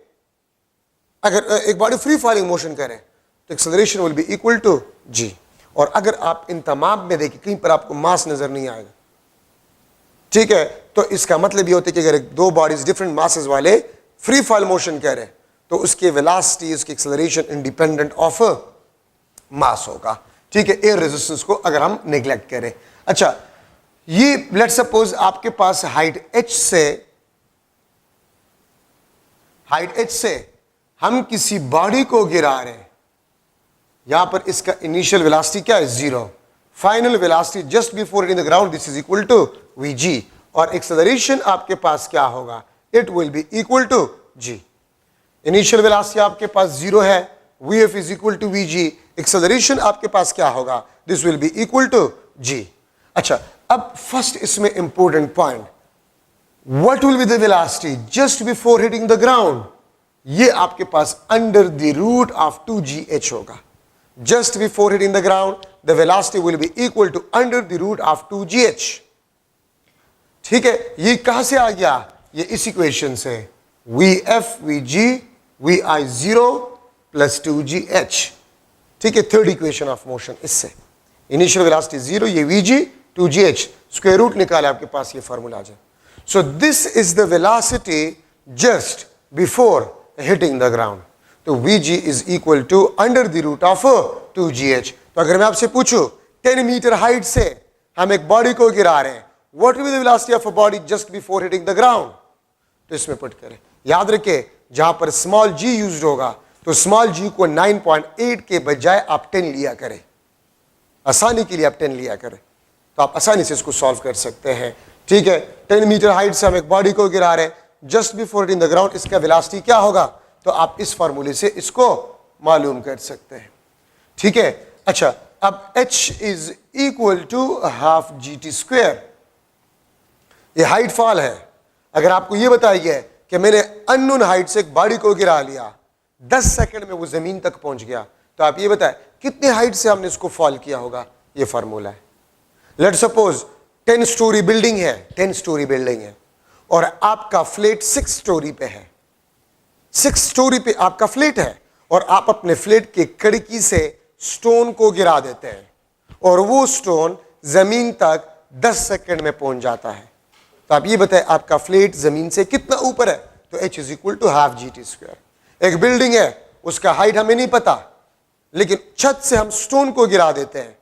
अगर एक बॉडी फ्री फॉलिंग मोशन करे तो acceleration will be equal to g। और अगर आप इन तमाम में देखिए कहीं पर आपको मास नजर नहीं आएगा, ठीक है, तो इसका मतलब ये होता है कि अगर दो बॉडीज डिफरेंट मासेस वाले फ्री फॉल मोशन कर रहे हैं तो उसके वेलोसिटी, उसकी एक्सेलरेशन इंडिपेंडेंट ऑफ मास होगा। ठीक है, एयर रेजिस्टेंस को अगर हम नेग्लेक्ट करें। अच्छा, ये लेट सपोज आपके पास हाइट h से हम किसी बॉडी को गिरा रहे हैं, यहां पर इसका इनिशियल वेलोसिटी क्या है, 0। Final velocity just before hitting the ground, this is equal to vg। और एक्सेलरेशन आपके पास क्या होगा, it will be equal to g। Initial velocity आपके पास 0 है, vf is equal to vg। Acceleration आपके पास क्या होगा, this will be equal to g। अच्छा, अब फर्स्ट इसमें important point, what will be the velocity just before hitting the ground, ये आपके पास under the root of 2gh होगा। Just before hitting the ground the velocity will be equal to under the root of 2gh। ठीक है, ये कहां से आ गया, ये इस इक्वेशन से, V F V G V I 0 plus 2gh। ठीक है, थर्ड इक्वेशन ऑफ मोशन। इससे इनिशियल वेलोसिटी 0, ये vg 2gh, स्क्वायर रूट निकाले आपके पास ये फार्मूला आ जाए। So this is the velocity just before hitting the ground. तो vg is equal to under the root of 2gh। तो अगर मैं आपसे पूछूं 10 मीटर हाइट से हम एक बॉडी को गिरा रहे हैं, what will be the velocity of a body just before hitting the ground? तो इसमें पुट करें, याद रखें जहां पर स्मॉल g यूज्ड होगा तो स्मॉल g को 9.8 के बजाय आप 10 लिया करें, आसानी के लिए आप 10 लिया करें, तो आप आसानी से इसको सॉल्व कर सकते हैं। ठीक है, 10 मीटर हाइट से हम एक बॉडी को गिरा रहे हैं just before hitting the ground, इसका वेलोसिटी क्या होगा? तो आप इस फार्मूले से इसको मालूम कर सकते हैं। ठीक है, अच्छा, अब h is equal to half gt square. ये हाइट फॉल है। अगर आपको ये बताया गया है कि मैंने अननोन हाइट से एक बॉडी को गिरा लिया, 10 सेकंड में वो जमीन तक पहुंच गया, तो आप ये बताएं कितने हाइट से हमने इसको फॉल किया होगा? ये फार्मूला है। लेट्स सपोज 10 स्टोरी बिल्डिंग है, 10 स्टोरी बिल्डिंग है और आपका फ्लैट 6 स्टोरी पे है। 6 स्टोरी पे आपका फ्लैट है और आप अपने फ्लैट के खिड़की से स्टोन को गिरा देते हैं और वो स्टोन जमीन तक 10 सेकंड में पहुंच जाता है। तो आप ये बताएं आपका फ्लैट जमीन से कितना ऊपर है? तो h is equal to half gt square. एक बिल्डिंग है, उसका हाइट हमें नहीं पता, लेकिन छत से हम स्टोन को गिरा देते हैं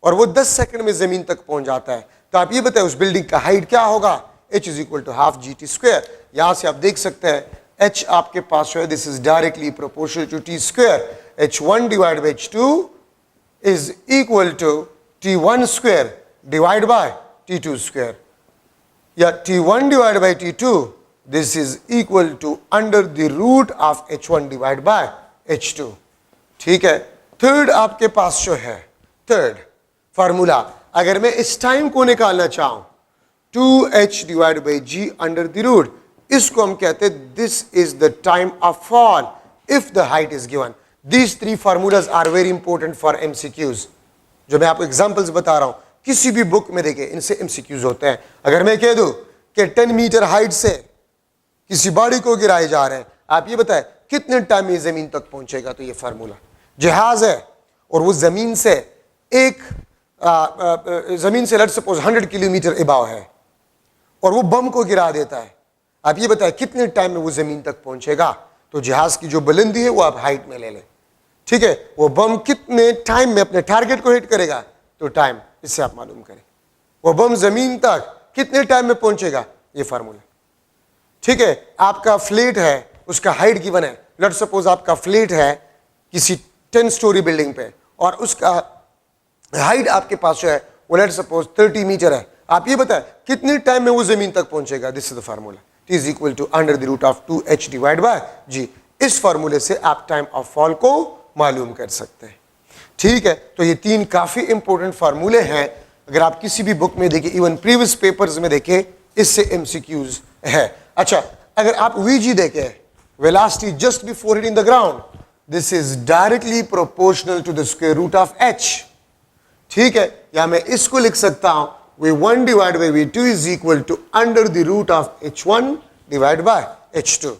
और वो 10 सेकंड में जमीन तक पहुंच जाता है। तो आप ये बताएं उस बिल्डिंग का हाइट क्या होगा? h is equal to half gt square. यहां से आप देख सकते हैं h आपके पास जो है this is directly proportional to t square. h1 divide by h2 is equal to t1 square divide by t2 square, या t1 divide by t2 this is equal to under the root of h1 divide by h2। ठीक है, थर्ड आपके पास जो है थर्ड फार्मूला, अगर मैं इस टाइम को निकालना चाहूं 2h divide by g under the root, इसको हम कहते हैं this is the time of fall if the height is given. These 3 formulas are very important for MCQs। जो मैं आपको एग्जांपल्स बता रहा हूं, किसी भी बुक में देखें इनसे MCQs होते हैं। अगर मैं कह दूं कि 10 मीटर हाइट से किसी बॉडी को गिराए जा रहे हैं, आप ये बताएं कितने टाइम में जमीन तक पहुंचेगा? तो ये फार्मूला, जहाज है और वो जमीन से जमीन से लेट्स सपोज 100 किलोमीटर अबाव है और वो बम को गिरा देता है, आप ये बताएं कितने टाइम में वो जमीन तक पहुंचेगा? तो जहाज की जो बुलंदी है वो आप हाइट में ले लें। ठीक है, वो बम कितने टाइम में अपने टारगेट को हिट करेगा? तो टाइम, इससे आप मालूम करें वो बम जमीन तक कितने टाइम में पहुंचेगा? ये फार्मूला। ठीक है, आपका फ्लैट है, उसका हाइट गिवन है। लेट्स सपोज आपका फ्लैट है किसी 10 स्टोरी बिल्डिंग पे और उसका हाइट आपके पास जो है वो लेट्स सपोज 30 मीटर है। आप ये बताएं कितने टाइम में वो जमीन तक पहुंचेगा? This is the formula, t is equal to under the root of 2h divide by g। इस फार्मूले से आप टाइम ऑफ फॉल को मालूम कर सकते हैं। ठीक है, तो ये 3 काफी इंपॉर्टेंट फार्मूले हैं। अगर आप किसी भी बुक में देखें, इवन प्रीवियस पेपर्स में देखें, इससे MCQs है। अच्छा, अगर आप vg देखें, velocity just before hitting the ground, this is directly proportional to the square root of h। ठीक है, या मैं इसको लिख सकता हूं v1 divide by v2 is equal to under the root of h1 divide by h2।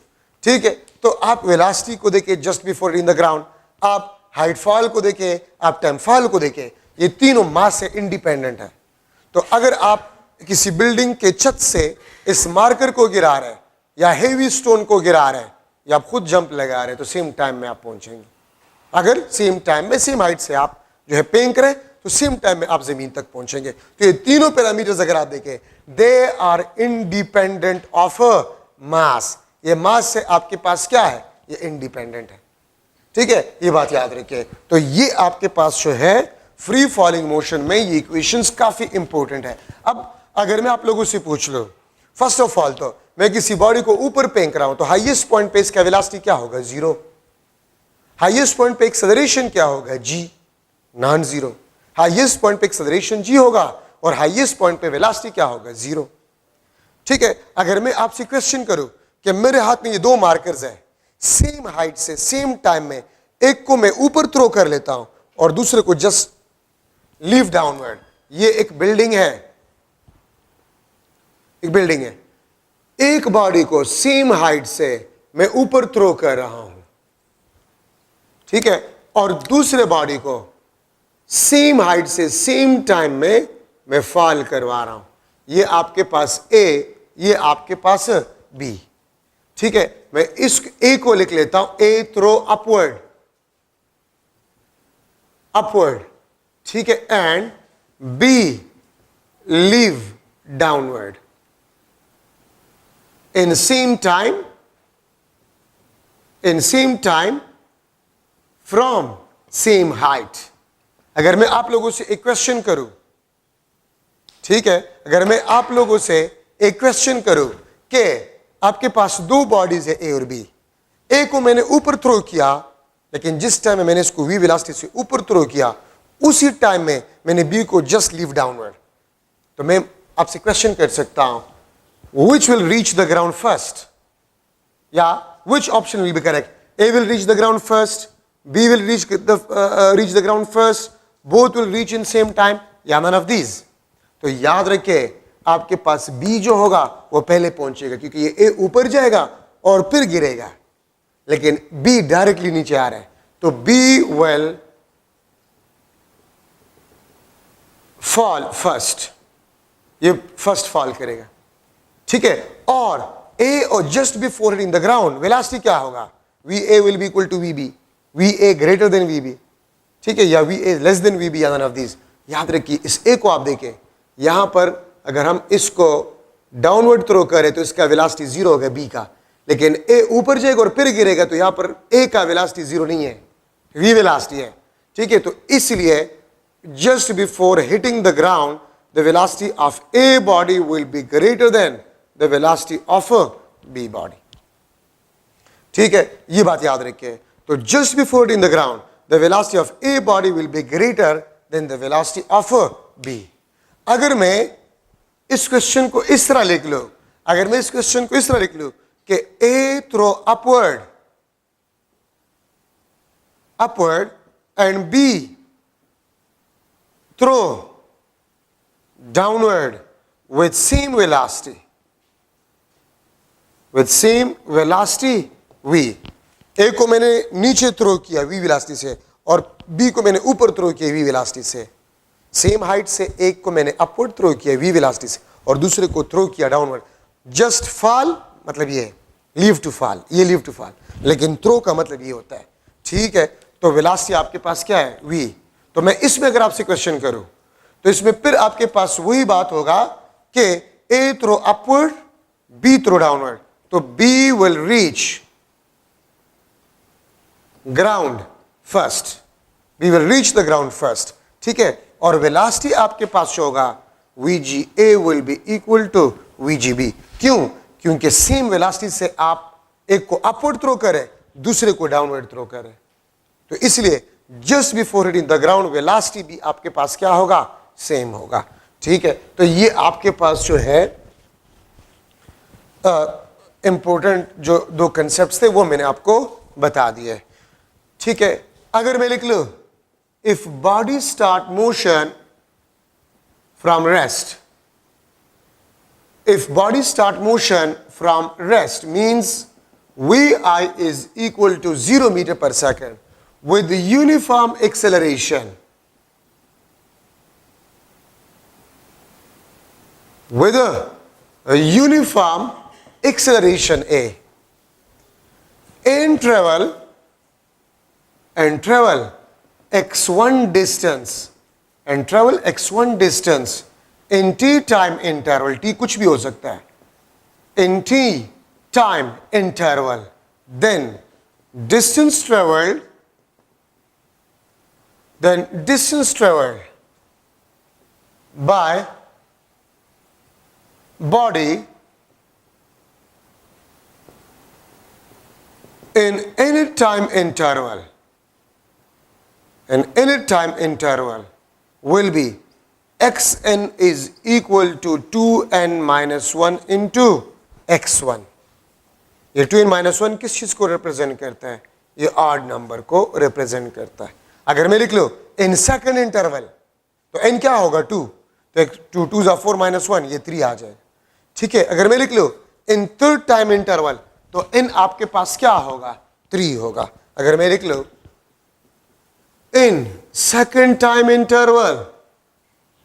ठीक है, तो आप वेलोसिटी को देखें just before hitting the ground, आप हाइट फॉल को देखें, आप टाइम फॉल को देखें, ये तीनों मास से इंडिपेंडेंट है। तो अगर आप किसी बिल्डिंग के छत से इस मार्कर को गिरा रहे हैं या हेवी स्टोन को गिरा रहे हैं या आप खुद जंप लगा रहे हैं, तो सेम टाइम में आप पहुंचेंगे। अगर सेम टाइम में सेम हाइट से आप जो है फेंक रहे तो सेम टाइम में आप जमीन तक पहुंचेंगे। तो ये तीनों पैरामीटर्स अगर आप देखें, they are independent of mass. ये मास से आपके पास क्या है? ये इंडिपेंडेंट है। ठीक है, ये बात याद रखिए। तो ये आपके पास जो है फ्री फॉलिंग मोशन में ये इक्वेशंस काफी इंपॉर्टेंट है। अब अगर मैं आप लोगों से पूछ लूं, फर्स्ट ऑफ ऑल तो मैं किसी बॉडी को ऊपर फेंक रहा हूं तो हाईएस्ट पॉइंट पे इसका वेलोसिटी क्या होगा? 0। हाईएस्ट पॉइंट पे एक्सेलरेशन क्या होगा? g, non zero. Highest point पे एक्सेलरेशन g होगा और हाईएस्ट पॉइंट पे वेलोसिटी क्या होगा? 0। ठीक है, अगर मैं आपसे क्वेश्चन करूं कि मेरे हाथ में ये 2 मार्कर्स है, सेम हाइट से सेम टाइम में, एक को मैं ऊपर थ्रो कर लेता हूं और दूसरे को जस्ट लीव डाउनवर्ड। ये एक बिल्डिंग है, एक बिल्डिंग है, एक बॉडी को सेम हाइट से मैं ऊपर थ्रो कर रहा हूं, ठीक है, और दूसरे बॉडी को सेम हाइट से सेम टाइम में मैं फॉल करवा रहा हूं। ये आपके पास ए, ये आपके पास बी। ठीक है, मैं इस ए को लिख लेता हूं, ए थ्रो अपवर्ड, अपवर्ड, ठीक है, and B leave downward in same time, in same time from same height. अगर मैं आप लोगों से एक क्वेश्चन करूं, ठीक है, अगर मैं आप लोगों से एक क्वेश्चन करूं कि आपके पास दो बॉडीज है ए और बी, ए को मैंने ऊपर थ्रो किया, लेकिन जिस टाइम में मैंने इसको वी वेलोसिटी से ऊपर थ्रो किया उसी टाइम में मैंने बी को जस्ट लीव डाउनवर्ड, तो मैं आपसे क्वेश्चन कर सकता हूं which will reach the ground first, या which option will be correct? A will reach the ground first, B will reach the ground first, both will reach in same time, या नन ऑफ दीज? तो याद रखिए आपके पास बी जो होगा वो पहले पहुंचेगा, क्योंकि ये ए ऊपर जाएगा और फिर गिरेगा, लेकिन बी डायरेक्टली नीचे आ रहा है, तो बी विल फॉल फर्स्ट, ये फर्स्ट फॉल करेगा। ठीक है, और ए और just before hitting the ground velocity क्या होगा? V A will be equal to V B, V A greater than V B, ठीक है, या V A less than V B, या नन ऑफ दीज। याद रखिए इस ए को आप देखें, यहां पर अगर हम इसको डाउनवर्ड थ्रो करें तो इसका वेलोसिटी जीरो होगा बी का, लेकिन ए ऊपर जाएगा और फिर गिरेगा, तो यहां पर ए का वेलोसिटी जीरो नहीं है, वी वेलोसिटी है। ठीक है, तो इसलिए just before hitting the ground the velocity of A body will be greater than the velocity of B body. ठीक है, ये बात याद रखिए। तो just before hitting the ground the velocity of A body will be greater than the velocity of B. अगर मैं इस क्वेश्चन को इस तरह लिख लो, अगर मैं इस क्वेश्चन को इस तरह लिख लूं कि A throw upward, upward and B throw downward with same velocity, with same velocity v. A को मैंने नीचे थ्रो किया वी वेलोसिटी से और बी को मैंने ऊपर थ्रो किया वी वेलोसिटी से, सेम हाइट से एक को मैंने अपवर्ड थ्रो किया वी वेलोसिटी से और दूसरे को थ्रो किया डाउनवर्ड। जस्ट फॉल मतलब ये लीव टू फॉल, ये लीव टू फॉल, लेकिन थ्रो का मतलब ये होता है। ठीक है, तो वेलोसिटी आपके पास क्या है? वी। तो मैं इसमें अगर आपसे क्वेश्चन करूं तो इसमें फिर आपके पास वही बात होगा कि A throw upward, B throw downward, तो B will reach ground first, B will reach the ground first. ठीक है, और वेलोसिटी आपके पास जो होगा VGA will be equal to VGB। क्यों? क्योंकि सेम वेलोसिटी से आप एक को अपवर्ड थ्रो करें, दूसरे को डाउनवर्ड थ्रो करें, तो इसलिए just before hitting the ground velocity भी आपके पास क्या होगा? सेम होगा। ठीक है, तो ये आपके पास जो है इंपॉर्टेंट जो दो कंसेप्ट थे वो मैंने आपको बता दिए। ठीक है, अगर मैं लिख लूं if body start motion from rest, if body start motion from rest means vi is equal to 0 meter per second with uniform acceleration, with a uniform acceleration A, and travel x1 distance, and travel x1 distance in t time interval, t कुछ भी हो सकता है, in t time interval, then distance traveled by body in any time interval, and any time interval will be xn is equal to 2n minus 1 into x1। ये 2n minus 1 किस चीज को रिप्रेजेंट करता है? ये ऑड नंबर को रिप्रेजेंट करता है। अगर मैं लिख लो इन सेकंड इंटरवल तो n क्या होगा? 2, तो 2 2 4 minus 1, ये 3 आ जाएगा। ठीक है, अगर मैं लिख लो इन थर्ड टाइम इंटरवल तो n आपके पास क्या होगा? 3 होगा। अगर मैं लिख लो इन सेकेंड टाइम इंटरवल,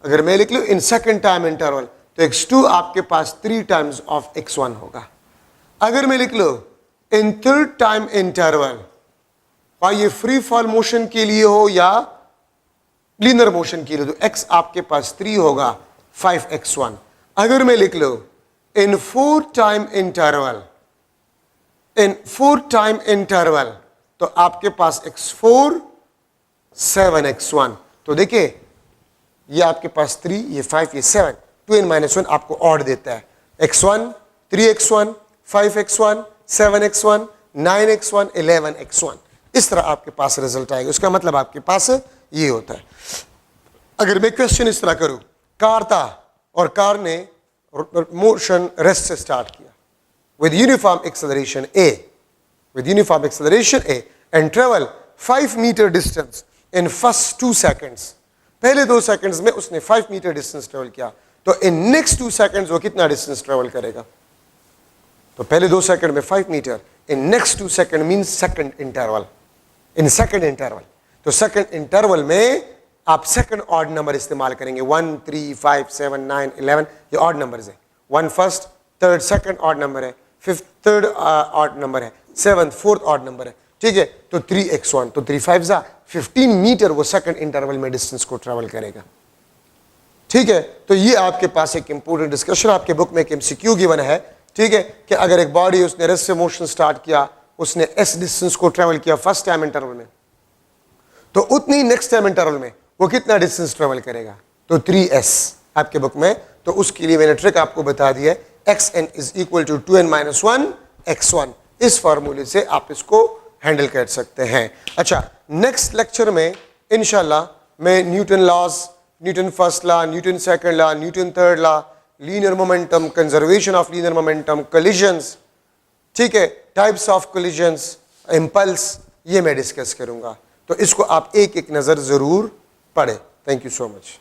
अगर मैं लिख लूं इन सेकेंड टाइम इंटरवल तो x2 आपके पास 3 टाइम्स ऑफ x1 होगा। अगर मैं लिख लूं इन थर्ड टाइम इंटरवल, ये फ्री फॉल मोशन के लिए हो या लीनियर मोशन के लिए, तो x आपके पास 3 होगा 5x1। अगर मैं लिख लूं in fourth time interval, in fourth time interval तो आपके पास x4 7x1। तो देखिए ये आपके पास 3, ये 5, ये 7, 2n-1 आपको ऑड देता है। x1 3x1 5x1 7x1 9x1 11x1, इस तरह आपके पास रिजल्ट आएगा। उसका मतलब आपके पास ये होता है। अगर मैं क्वेश्चन इस तरह करूं, कार था और कार ने मोशन रेस्ट से स्टार्ट किया with uniform acceleration a, with uniform acceleration a and travel 5 meter distance in first 2 seconds, पहले 2 सेकंड्स में उसने 5 मीटर डिस्टेंस ट्रेवल किया, तो इन नेक्स्ट 2 सेकंड्स वो कितना डिस्टेंस ट्रेवल करेगा? तो पहले 2 सेकंड में 5 meter, in next 2 second means second interval, in second interval. तो सेकंड इंटरवल में आप सेकंड ऑड नंबर इस्तेमाल करेंगे, 1 3 5 7 9 11, ये ऑड नंबर्स है। 1 first, third second odd number है, फिफ्थ थर्ड ऑड नंबर है, 7th फोर्थ ऑड नंबर है, ठीक है। तो 3x1, तो 3 5 15 मीटर वो सेकंड इंटरवल में डिस्टेंस को ट्रेवल करेगा, ठीक है। तो ये आपके पास एक इंपॉर्टेंट डिस्कशन, आपके बुक में एक एमसीक्यू गिवन है, ठीक है, कि अगर एक बॉडी उसने रेस्ट से मोशन स्टार्ट किया, उसने s डिस्टेंस को ट्रेवल किया फर्स्ट टाइम इंटरवल में, तो उतनी नेक्स्ट टाइम इंटरवल में वो कितना डिस्टेंस ट्रेवल करेगा? तो 3s आपके बुक में। तो उसके लिए मैंने ट्रिक आपको बता दिया है, xn is equal to 2n-1 x1। इस फार्मूले से आप इसको हैंडल कर सकते हैं। अच्छा, नेक्स्ट लेक्चर में इंशाल्लाह मैं Newton laws, Newton first law, Newton second law, Newton third law, linear momentum, conservation of linear momentum, collisions, ठीक है, टाइप्स ऑफ कोलिजन्स, इंपल्स, ये मैं डिस्कस करूंगा। तो इसको आप एक एक नज़र ज़रूर पढ़ें। Thank you so much.